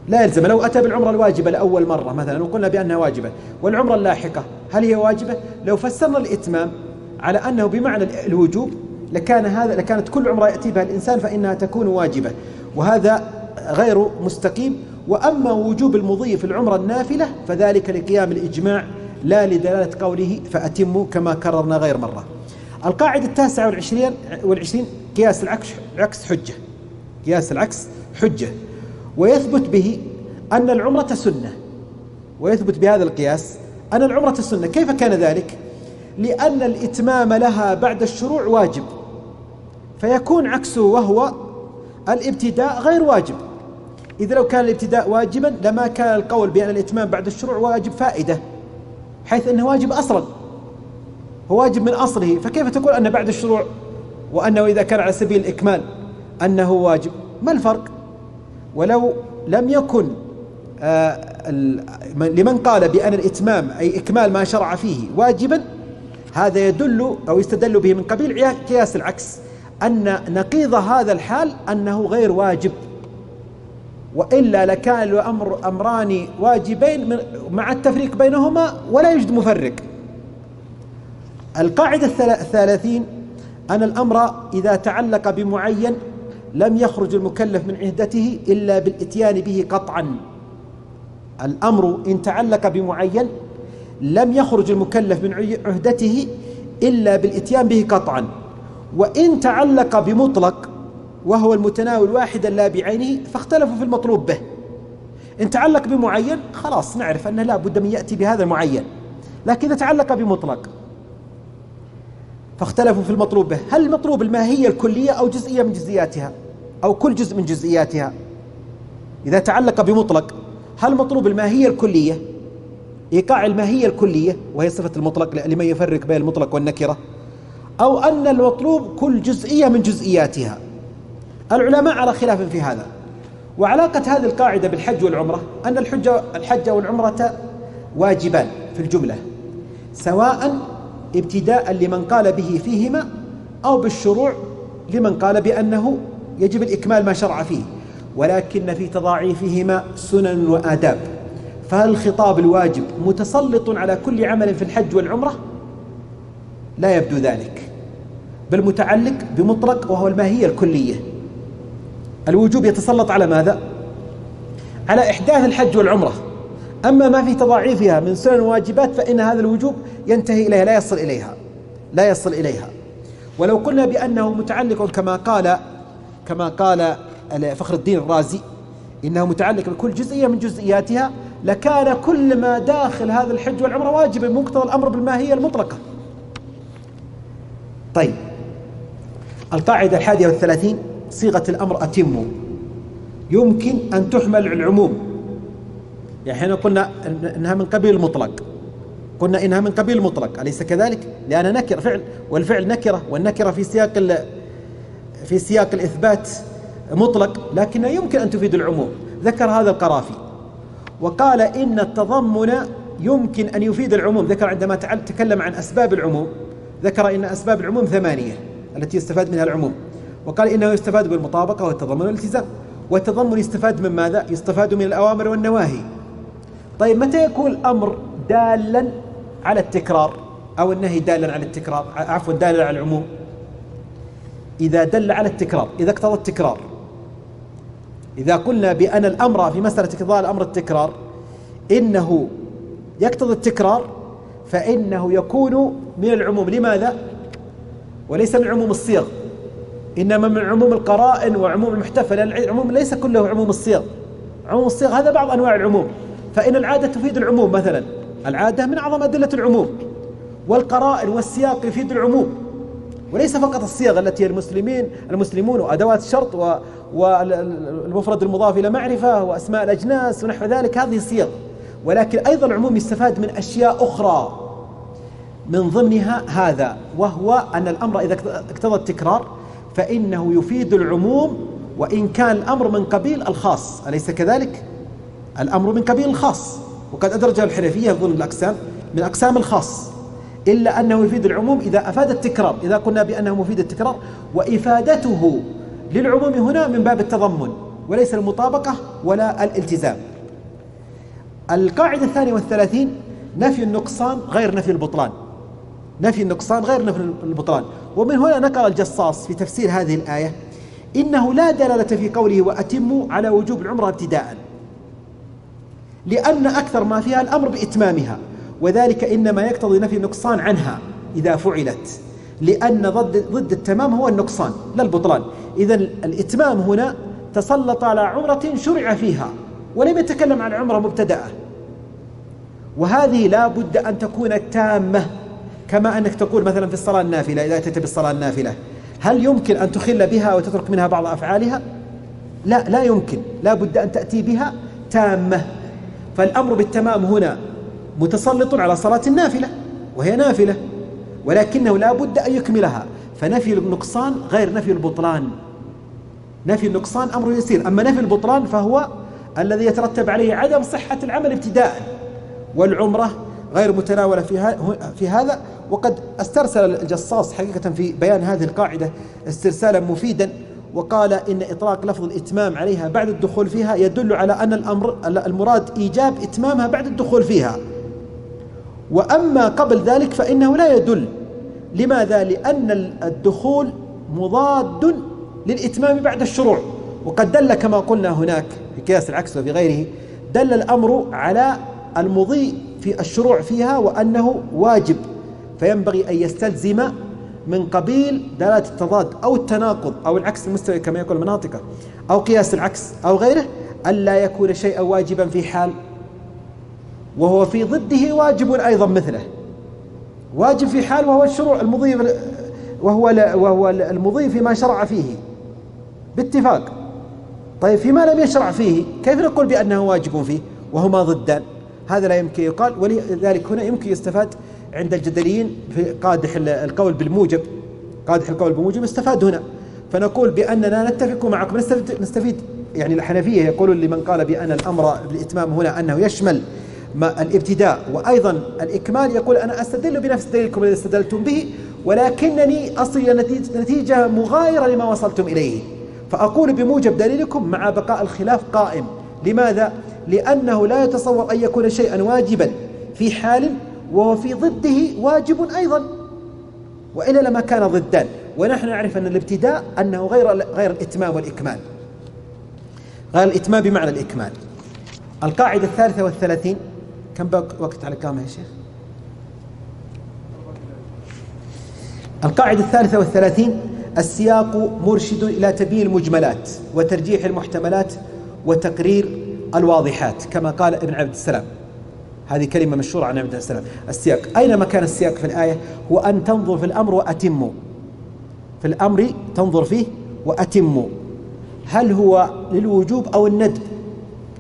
لا يلزم. لو أتى بالعمرة الواجبة لأول مرة مثلا وقلنا بأنها واجبة، والعمرة اللاحقة هل هي واجبة؟ لو فسرنا الإتمام على أنه بمعنى الوجوب لكانت كل عمرة يأتي بها الإنسان فإنها تكون واجبة، وهذا غير مستقيم. وأما وجوب المضي في العمرة النافلة فذلك لقيام الإجماع لا لدلالة قوله فأتموا كما كررنا غير مرة. القاعدة 29 قياس العكس حجة، ويثبت به أن العمرة سنة، ويثبت بهذا القياس أن العمرة سنة. كيف كان ذلك؟ لأن الإتمام لها بعد الشروع واجب، فيكون عكسه وهو الابتداء غير واجب. إذا لو كان الابتداء واجبا لما كان القول بأن الإتمام بعد الشروع واجب فائدة، حيث أنه واجب أصلا، هو واجب من أصله، فكيف تقول أن بعد الشروع وأنه إذا كان على سبيل الإكمال أنه واجب؟ ما الفرق؟ ولو لم يكن لمن قال بأن الإتمام أي إكمال ما شرع فيه واجبا، هذا يدل أو يستدل به من قبيل قياس العكس، أن نقيض هذا الحال أنه غير واجب، وإلا لكان الأمر أمران واجبين مع التفريق بينهما ولا يوجد مفرق. القاعدة 30 أن الأمر إذا تعلق بمعين لم يخرج المكلف من عهدته إلا بالإتيان به قطعا. الأمر إن تعلق بمعين لم يخرج المكلف من عهدته إلا بالإتيان به قطعا، وإن تعلق بمطلق وهو المتناول واحدا لا بعينه فاختلفوا في المطلوب به. إن تعلق بمعين خلاص نعرف أنه لا بد من يأتي بهذا المعين، لكن إذا تعلق بمطلق فاختلفوا في المطلوب به، هل المطلوب الماهية الكلية أو جزئية من جزئياتها أو كل جزء من جزئياتها؟ إذا تعلق بمطلق هل مطلوب الماهية الكلية، إيقاع الماهية الكلية وهي صفة المطلق لمن يفرق بين المطلق والنكرة، أو أن المطلوب كل جزئية من جزئياتها؟ العلماء على خلاف في هذا. وعلاقة هذه القاعدة بالحج والعمرة أن الحج والعمرة واجبان في الجملة، سواء ابتداء لمن قال به فيهما أو بالشروع لمن قال بأنه يجب الإكمال ما شرع فيه، ولكن في تضاعيفهما سنن وآداب. فهل الخطاب الواجب متسلط على كل عمل في الحج والعمرة؟ لا يبدو ذلك، بل متعلق بمطلق وهو الماهية الكلية. الوجوب يتسلط على ماذا؟ على إحداث الحج والعمرة، أما ما في تضاعيفها من سنن وواجبات فإن هذا الوجوب ينتهي إليها لا يصل إليها. ولو قلنا بأنه متعلق كما قال فخر الدين الرازي إنه متعلق بكل جزئية من جزئياتها لكان كل ما داخل هذا الحج والعمرة واجبا مقتضى الأمر بالماهية المطلقة. طيب، القاعدة 31 صيغة الأمر أتموا يمكن أن تحمل العموم. يعني حين قلنا إنها من قبيل المطلق، قلنا إنها من قبيل المطلق، أليس كذلك؟ لأن نكرة فعل والفعل نكرة، والنكرة في سياق الإثبات مطلق، لكنها يمكن أن تفيد العموم. ذكر هذا القرافي وقال إن التضمن يمكن أن يفيد العموم. ذكر عندما تكلم عن أسباب العموم ذكر إن أسباب العموم 8 التي يستفاد منها العموم، وقال إنه يستفاد بالمطابقة والتضمن والالتزام. والتضمن يستفاد من ماذا؟ يستفاد من الأوامر والنواهي. طيب، متى يكون الأمر دالا على التكرار أو النهي دالا على التكرار، عفوا دالا على العموم؟ إذا دل على التكرار، إذا اقتضى التكرار. إذا قلنا بأن الأمر في مسألة اقتضاء الأمر التكرار إنه يقتضي التكرار، فإنه يكون من العموم. لماذا؟ وليس من عموم الصيغ، إنما من عموم القرائن وعموم المحتفى، لأن العموم ليس كله عموم الصيغ. عموم الصيغ هذا بعض أنواع العموم، فإن العادة تفيد العموم مثلا، العادة من أعظم أدلة العموم، والقرائن والسياق يفيد العموم، وليس فقط الصيغ التي هي المسلمون وأدوات الشرط والمفرد المضاف إلى معرفة وأسماء الأجناس ونحو ذلك، هذه صيغ، ولكن أيضا العموم يستفاد من أشياء أخرى، من ضمنها هذا، وهو أن الأمر إذا اقتضى التكرار فإنه يفيد العموم، وإن كان الأمر من قبيل الخاص، أليس كذلك؟ الأمر من قبيل الخاص، وقد أدرجه الحنفية ضمن الأقسام من أقسام الخاص، إلا أنه يفيد العموم إذا أفاد التكرار، إذا قلنا بأنه مفيد التكرار، وإفادته للعموم هنا من باب التضمن وليس المطابقة ولا الالتزام. القاعدة 32 نفي النقصان غير نفي البطلان. نفي النقصان غير نفي البطلان. ومن هنا نقل الجصاص في تفسير هذه الآية إنه لا دلالة في قوله وأتموا على وجوب العمرة ابتداء، لأن أكثر ما فيها الأمر بإتمامها، وذلك إنما يقتضي نفي النقصان عنها إذا فعلت، لأن ضد التمام هو النقصان لا البطلان. إذن الإتمام هنا تسلط على عمرة شرع فيها ولم يتكلم عن عمرة مبتدأة، وهذه لا بد أن تكون تامة، كما أنك تقول مثلا في الصلاة النافلة إذا أتيت بالصلاة النافلة هل يمكن أن تخل بها وتترك منها بعض أفعالها؟ لا يمكن، لا بد أن تأتي بها تامة. فالأمر بالتمام هنا متسلط على صلاة النافلة وهي نافلة، ولكنه لا بد أن يكملها، فنفي النقصان غير نفي البطلان. نفي النقصان أمر يسير، أما نفي البطلان فهو الذي يترتب عليه عدم صحة العمل ابتداء، والعمرة غير متناولة في هذا. وقد استرسل الجصاص حقيقة في بيان هذه القاعدة استرسالا مفيدا، وقال إن إطلاق لفظ الإتمام عليها بعد الدخول فيها يدل على أن المراد إيجاب إتمامها بعد الدخول فيها، وأما قبل ذلك فإنه لا يدل. لماذا؟ لأن الدخول مضاد للإتمام بعد الشروع، وقد دل كما قلنا هناك في قياس العكس وفي غيره، دل الأمر على المضي في الشروع فيها وأنه واجب، فينبغي أن يستلزم من قبيل دلالة التضاد أو التناقض أو العكس المستوي كما يقول المناطق، أو قياس العكس أو غيره، ألا يكون شيئا واجبا في حال وهو في ضده واجب أيضا مثله. واجب في حال وهو الشروع المضي، وهو المضي فيما شرع فيه باتفاق. طيب فيما لم يشرع فيه كيف نقول بأنه واجب فيه وهما ضدان؟ هذا لا يمكن يقال. ولذلك هنا يمكن يستفاد عند الجدليين في قادح القول بالموجب، قادح القول بالموجب يستفاد هنا، فنقول بأننا نتفق معكم، نستفيد. يعني الحنفية يقولون لمن قال بأن الأمر بالإتمام هنا أنه يشمل الابتداء وأيضا الإكمال، يقول أنا أستدل بنفس دليلكم الذي استدلتم به، ولكنني أصل نتيجة مغايرة لما وصلتم إليه، فأقول بموجب دليلكم مع بقاء الخلاف قائم. لماذا؟ لأنه لا يتصور أن يكون شيئا واجبا في حال وهو في ضده واجب أيضا، وإلا لما كان ضدان. ونحن نعرف أن الابتداء أنه غير الإتمام والإكمال، غير الإتمام بمعنى الإكمال. القاعدة 33 كم وقت على كام يا شيخ؟ القاعدة 33 السياق مرشد إلى تبيين المجملات وترجيح المحتملات وتقرير الواضحات، كما قال ابن عبد السلام. هذه كلمة مشهورة عن عبد السلام. السياق، أين مكان السياق في الآية؟ هو أن تنظر في الأمر وأتموا، في الأمر تنظر فيه وأتموا، هل هو للوجوب أو الندب؟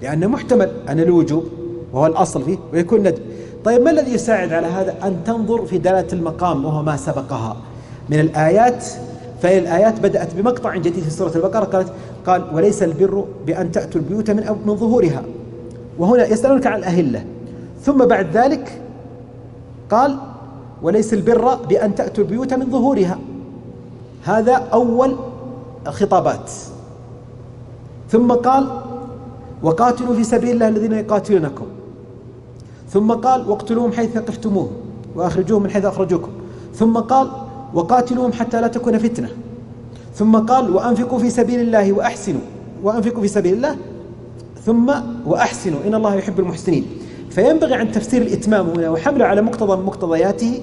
لأنه محتمل أن الوجوب وهو الأصل فيه ويكون ندب. طيب ما الذي يساعد على هذا؟ أن تنظر في دلالة المقام وهو ما سبقها من الآيات. فهي الآيات بدأت بمقطع جديد في سورة البقرة، قال وليس البر بأن تأتوا البيوت من ظهورها، وهنا يسألونك عن الأهلة، ثم بعد ذلك قال وليس البر بأن تأتوا البيوت من ظهورها، هذا أول الخطابات. ثم قال وقاتلوا في سبيل الله الذين يقاتلونكم، ثم قال واقتلوهم حيث ثقفتموهم وأخرجوهم من حيث أخرجوكم، ثم قال وقاتلوهم حتى لا تكون فتنة، ثم قال وأنفقوا في سبيل الله وأحسنوا، وأنفقوا في سبيل الله ثم وأحسنوا إن الله يحب المحسنين. فينبغي عند تفسير الإتمام هنا وحمله على مقتضى من مقتضياته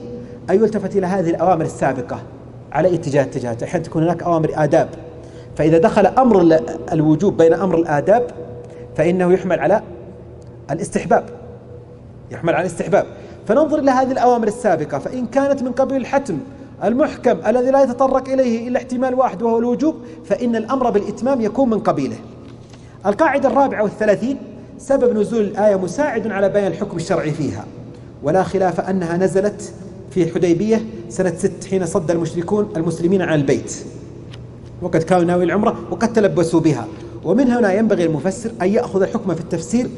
أن يلتفت إلى هذه الأوامر السابقة على اتجاهات. أحيانا تكون هناك أوامر آداب، فإذا دخل أمر الوجوب بين أمر الآداب فإنه يحمل على الاستحباب، فننظر إلى هذه الأوامر السابقة، فإن كانت من قبيل الحتم المحكم الذي لا يتطرق إليه إلا احتمال واحد وهو الوجوب، فإن الأمر بالإتمام يكون من قبيله. القاعدة 34 سبب نزول الآية مساعد على بيان الحكم الشرعي فيها، ولا خلاف أنها نزلت في الحديبية سنة 6 حين صد المشركون المسلمين عن البيت، وقد كانوا ناوي العمرة وقد تلبسوا بها. ومن هنا ينبغي المفسر أن يأخذ الحكم في التفسير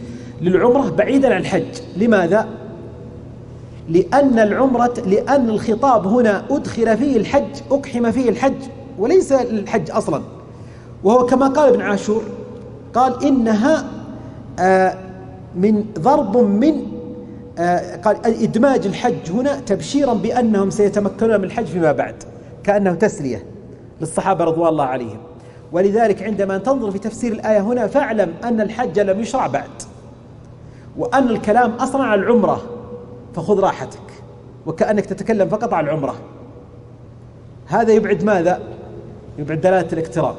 للعمرة بعيدا عن الحج. لماذا؟ لأن الخطاب هنا أدخل فيه الحج، أقحم فيه الحج وليس الحج أصلا، وهو كما قال ابن عاشور قال إنها من ضرب من قال إدماج الحج هنا تبشيرا بأنهم سيتمكنون من الحج فيما بعد، كأنه تسلية للصحابة رضوان الله عليهم. ولذلك عندما تنظر في تفسير الآية هنا فاعلم أن الحج لم يشرع بعد، وأن الكلام أصلا على العمرة، فخذ راحتك وكأنك تتكلم فقط عن العمرة. هذا يبعد ماذا؟ يبعد دلالة الاقتران،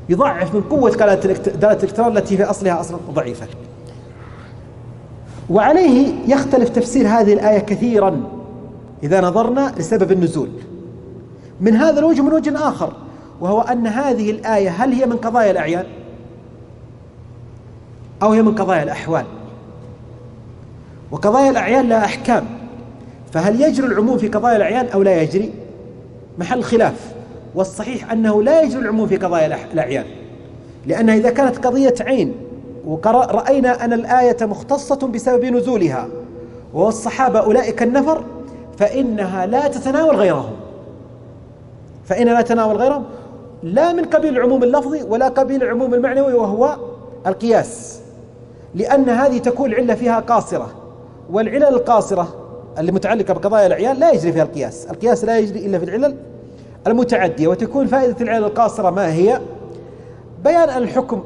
يضعف من قوة دلالة الاقتران التي في أصلها أصلا ضعيفة. وعليه يختلف تفسير هذه الآية كثيرا إذا نظرنا لسبب النزول، من هذا الوجه من وجه آخر، وهو أن هذه الآية هل هي من قضايا الأعيان أو هي من قضايا الأحوال؟ وقضايا الأعيان لها أحكام، فهل يجري العموم في قضايا الأعيان أو لا يجري؟ محل خلاف، والصحيح أنه لا يجري العموم في قضايا الأعيان، لأنها إذا كانت قضية عين ورأينا أن الآية مختصة بسبب نزولها والصحابة أولئك النفر، فإنها لا تتناول غيرهم، لا من قبيل العموم اللفظي ولا قبيل العموم المعنوي وهو القياس، لأن هذه تكون العلة فيها قاصرة، والعلل القاصرة اللي متعلقة بقضايا الأعيان لا يجري فيها القياس لا يجري إلا في العلل المتعدية. وتكون فائدة العلل القاصرة ما هي؟ بيان أن الحكم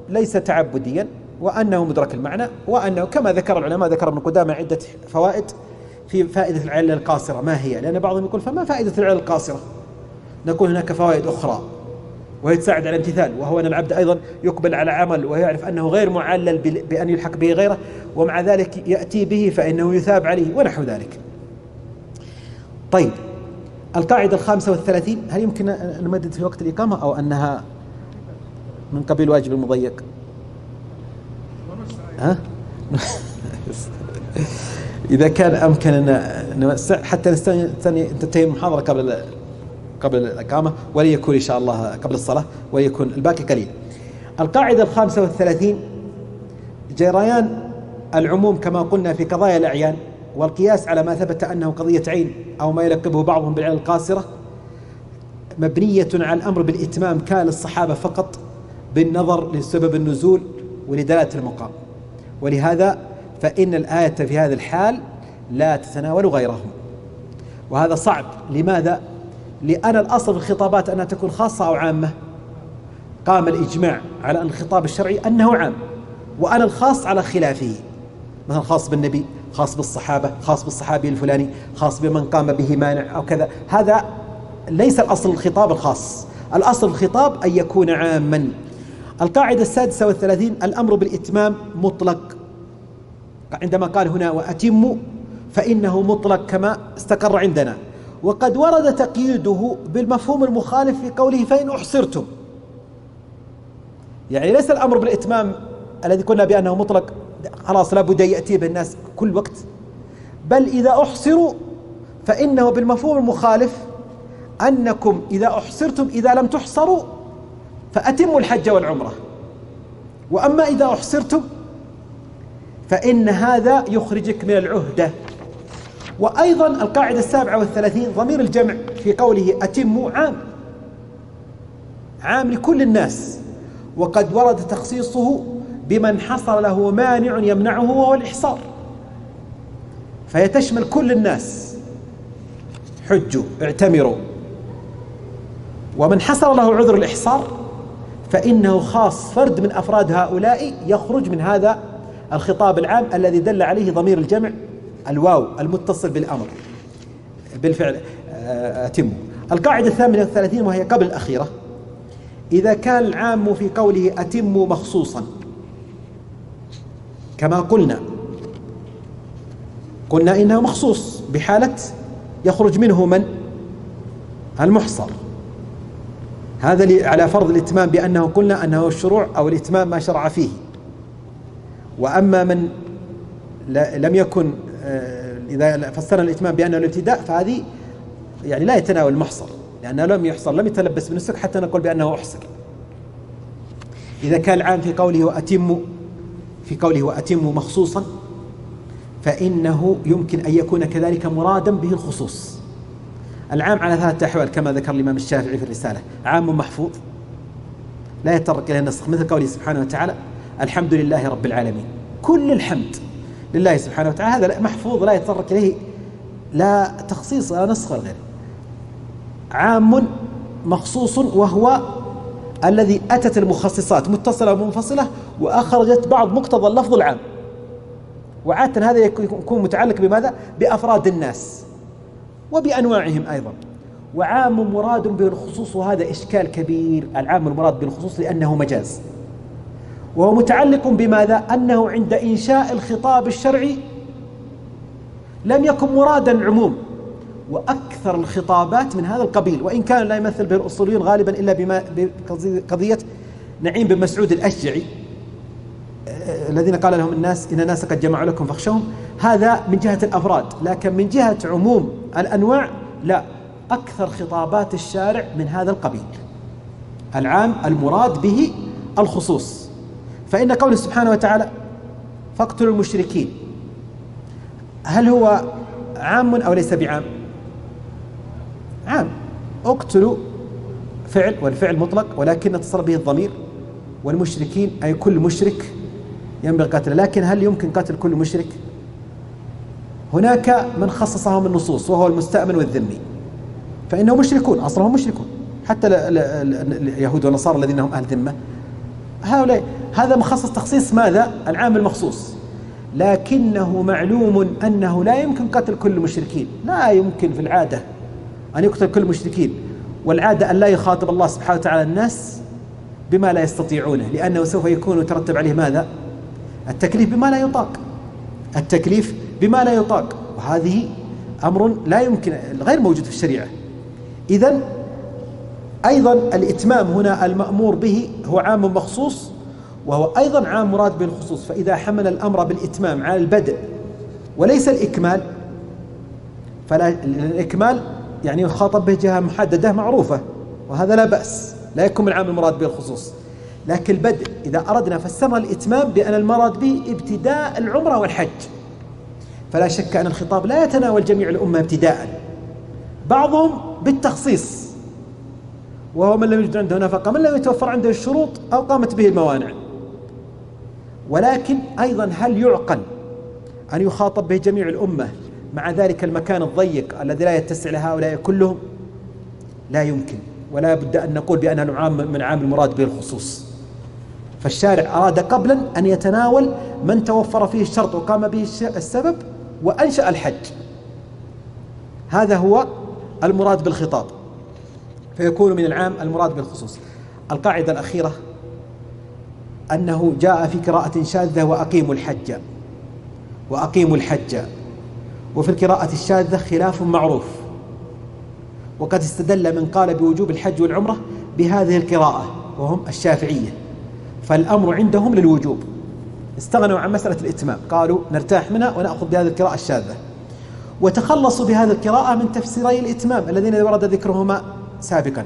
ليس تعبديا، وأنه مدرك المعنى، وأنه كما ذكر العلماء، ذكر ابن قدامة عدة فوائد في فائدة العلل القاصرة ما هي، لأن بعضهم يقول فما فائدة العلل القاصرة؟ نقول هناك فوائد أخرى وهي تساعد على الامتثال، وهو أن العبد أيضا يقبل على عمل ويعرف أنه غير معلل بأن يلحق به غيره، ومع ذلك يأتي به فإنه يثاب عليه ونحو ذلك. طيب، القاعدة 35 هل يمكن أن نمدد في وقت الإقامة أو أنها من قبيل واجب المضيق؟ إذا كان أمكن أن نوسع حتى ننتهي المحاضرة قبل الإقامة، وليكون إن شاء الله قبل الصلاة، وليكون الباقي قليل. القاعدة 35 جريان العموم كما قلنا في قضايا الأعيان، والقياس على ما ثبت أنه قضية عين أو ما يلقبه بعضهم بالعلل القاصرة، مبنية على الأمر بالإتمام كان للصحابة فقط بالنظر لسبب النزول ولدلالة المقام، ولهذا فإن الآية في هذا الحال لا تتناول غيرهم، وهذا صعب. لماذا؟ لأن الأصل في الخطابات أنها تكون خاصة أو عامة. قام الإجماع على أن الخطاب الشرعي أنه عام، وأنا الخاص على خلافه، مثلا خاص بالنبي، خاص بالصحابة، خاص بالصحابي الفلاني، خاص بمن قام به مانع أو كذا. هذا ليس الأصل الخطاب الخاص، الأصل الخطاب أن يكون عاما. القاعدة 36 الأمر بالإتمام مطلق، عندما قال هنا وأتموا فإنه مطلق كما استقر عندنا، وقد ورد تقييده بالمفهوم المخالف في قوله فإن أحصرتم، يعني ليس الأمر بالإتمام الذي قلنا بأنه مطلق خلاص لا بد يأتي بالناس كل وقت، بل إذا أحصروا فإنه بالمفهوم المخالف أنكم إذا أحصرتم إذا لم تحصروا فأتموا الحج والعمرة، وأما إذا أحصرتم فإن هذا يخرجك من العهدة. وأيضا القاعدة 37 ضمير الجمع في قوله أتموا عام لكل الناس، وقد ورد تخصيصه بمن حصل له مانع يمنعه وهو الإحصار، فهي تشمل كل الناس، حجوا اعتمروا. ومن حصل له عذر الإحصار فإنه خاص، فرد من أفراد هؤلاء يخرج من هذا الخطاب العام الذي دل عليه ضمير الجمع الواو المتصل بالأمر بالفعل أتموا. القاعدة 38 وهي قبل الأخيرة: إذا كان العام في قوله أتموا مخصوصا كما قلنا إنه مخصوص بحالة يخرج منه من؟ المحصر. هذا على فرض الإتمام بأنه قلنا أنه الشروع أو الإتمام ما شرع فيه. وأما من لم يكن إذا فسرنا الإتمام بأنه الابتداء فهذه يعني لا يتناول المحصر، لأنه لم يحصر، لم يتلبس بالنسك حتى نقول بأنه أحصر. إذا كان العام في قوله وأتموا مخصوصا فإنه يمكن أن يكون كذلك مرادا به الخصوص. العام على 3 أحوال كما ذكر الإمام الشافعي في الرسالة: عام محفوظ لا يتطرق إليه النسخ، مثل قوله سبحانه وتعالى: الحمد لله رب العالمين، كل الحمد لله سبحانه وتعالى، هذا محفوظ لا يتطرق إليه لا تخصيص ولا نسخ ولا غيره. عام مخصوص وهو الذي أتت المخصصات متصلة ومنفصلة وأخرجت بعض مقتضى اللفظ العام، وعادة هذا يكون متعلق بماذا؟ بأفراد الناس وبأنواعهم أيضا. وعام مراد به الخصوص، وهذا إشكال كبير، العام المراد بالخصوص لأنه مجاز، وهو متعلق بماذا؟ أنه عند إنشاء الخطاب الشرعي لم يكن مرادا عموم، وأكثر الخطابات من هذا القبيل، وإن كان لا يمثل به الأصوليون غالبا إلا بقضية نعيم بن مسعود الأشجعي الذين قال لهم الناس إن الناس قد جمعوا لكم فاخشوهم، هذا من جهة الأفراد، لكن من جهة عموم الأنواع لا، أكثر خطابات الشارع من هذا القبيل. العام المراد به الخصوص، فإن قوله سبحانه وتعالى: فاقتلوا المشركين، هل هو عام أو ليس بعام؟ عام. اقتلوا فعل، والفعل مطلق ولكن اتصل به الضمير، والمشركين أي كل مشرك ينبغي قتله، لكن هل يمكن قتل كل مشرك؟ هناك من خصصهم النصوص وهو المستأمن والذمي، فإنهم مشركون، أصلهم مشركون، حتى اليهود والنصارى الذين هم أهل ذمة هؤلاء، هذا مخصص تخصيص ماذا؟ العام المخصوص. لكنه معلوم أنه لا يمكن قتل كل المشركين، لا يمكن في العادة أن يقتل كل المشركين، والعادة أن لا يخاطب الله سبحانه وتعالى الناس بما لا يستطيعونه، لأنه سوف يكون يترتب عليه ماذا؟ التكليف بما لا يطاق، التكليف بما لا يطاق، وهذه أمر لا يمكن، غير موجود في الشريعة. إذن أيضا الإتمام هنا المأمور به هو عام مخصوص، وهو أيضا عام مراد بالخصوص. فإذا حمل الأمر بالإتمام على البدء وليس الإكمال، فلا، الإكمال يعني يخاطب به جهة محددة معروفة، وهذا لا بأس، لا يكون العام المراد به الخصوص. لكن البدء إذا أردنا فسرنا الإتمام بأن المراد به ابتداء العمرة والحج، فلا شك أن الخطاب لا يتناول جميع الأمة ابتداء، بعضهم بالتخصيص، وهو من لم يجد عنده نفقة، من لم يتوفر عنده الشروط أو قامت به الموانع. ولكن أيضا هل يعقل أن يخاطب به جميع الأمة مع ذلك المكان الضيق الذي لا يتسع لهؤلاء كلهم؟ لا يمكن، ولا بد أن نقول بأنه عام من عام المراد به الخصوص. فالشارع أراد قبلا أن يتناول من توفر فيه الشرط وقام به السبب وأنشأ الحج، هذا هو المراد بالخطاب، فيكون من العام المراد بالخصوص. القاعدة الأخيرة أنه جاء في قراءة شاذة: وأقيموا الحج، وأقيموا الحج، وفي القراءة الشاذة خلاف معروف، وقد استدل من قال بوجوب الحج والعمرة بهذه القراءة وهم الشافعية، فالأمر عندهم للوجوب، استغنوا عن مسألة الإتمام، قالوا نرتاح منها ونأخذ بهذه القراءة الشاذة، وتخلصوا بهذه القراءة من تفسيري الإتمام الذين ورد ذكرهما سابقا،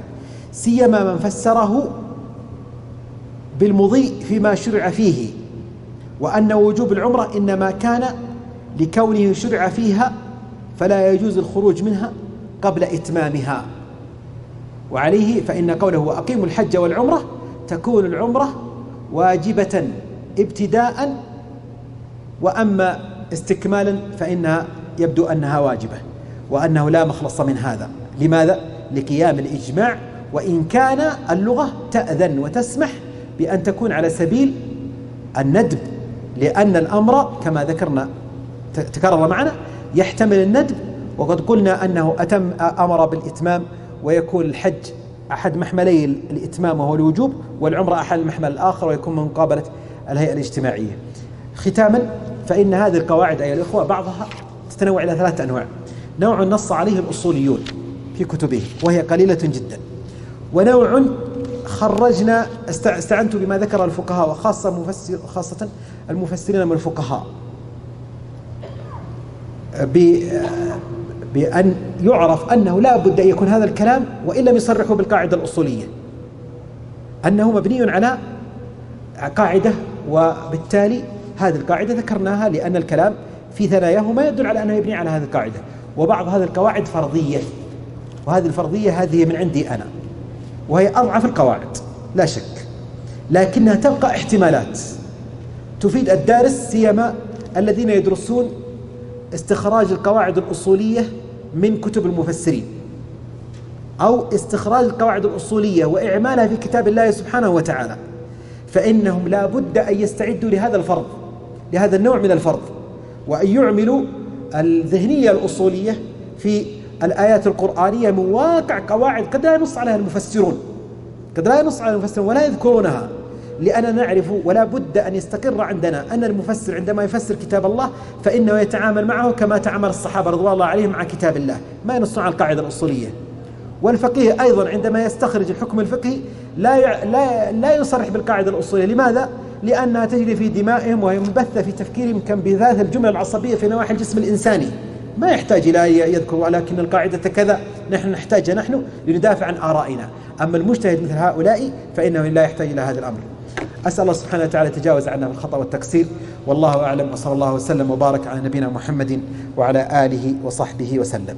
سيما من فسره بالمضي فيما شرع فيه، وأن وجوب العمرة إنما كان لكونه شرع فيها فلا يجوز الخروج منها قبل إتمامها. وعليه فإن قوله وأقيموا الحج والعمرة تكون العمرة واجبة ابتداء، وأما استكمالا فإنها يبدو أنها واجبة، وأنه لا مخلص من هذا. لماذا؟ لقيام الإجماع، وإن كان اللغة تأذن وتسمح بأن تكون على سبيل الندب لأن الأمر كما ذكرنا تكرر معنا يحتمل الندب، وقد قلنا أنه أمر بالإتمام، ويكون الحج أحد محملي الإتمام وهو الوجوب، والعمرة أحد المحمل الآخر ويكون من مقابلة الهيئة الاجتماعية. ختاما، فإن هذه القواعد أيها الإخوة بعضها تتنوع إلى 3 أنواع. نوع نص عليه الأصوليون في كتبهم وهي قليلة جدا، ونوع خرجنا استعنت بما ذكر الفقهاء وخاصة المفسرين من الفقهاء بأن يعرف أنه لا بد أن يكون هذا الكلام، وإن لم يصرحوا بالقاعدة الأصولية، أنه مبني على قاعدة، وبالتالي هذه القاعدة ذكرناها لأن الكلام في ثناياه ما يدل على أنه يبني على هذه القاعدة. وبعض هذه القواعد فرضية، وهذه الفرضية هذه من عندي أنا، وهي أضعف القواعد لا شك، لكنها تبقى احتمالات تفيد الدارس، سيما الذين يدرسون استخراج القواعد الأصولية من كتب المفسرين، أو استخراج القواعد الأصولية وإعمالها في كتاب الله سبحانه وتعالى، فإنهم لا بد أن يستعدوا لهذا الفرض، لهذا النوع من الفرض، وأن يعملوا الذهنية الأصولية في الآيات القرآنية من واقع قواعد قد لا ينص عليها المفسرون، ولا يذكرونها، لأننا نعرف ولا بد أن يستقر عندنا أن المفسر عندما يفسر كتاب الله فإنه يتعامل معه كما تعامل الصحابة رضوان الله عليهم مع كتاب الله، ما ينصون على القاعدة الأصولية. والفقيه أيضا عندما يستخرج الحكم الفقهي لا يصرح بالقاعدة الأصولية. لماذا؟ لأنها تجري في دمائهم وهي مبثة في تفكيرهم كم بذات الجملة العصبية في نواحي الجسم الإنساني، ما يحتاج إلى يذكر ولكن القاعدة كذا، نحن نحتاج لندافع عن آرائنا. أما المجتهد مثل هؤلاء فإنه لا يحتاج إلى هذا الأمر. أسأل الله سبحانه وتعالى يتجاوز عنا بالخطأ والتقصير، والله أعلم، وصلى الله وسلم وبارك على نبينا محمد وعلى آله وصحبه وسلم.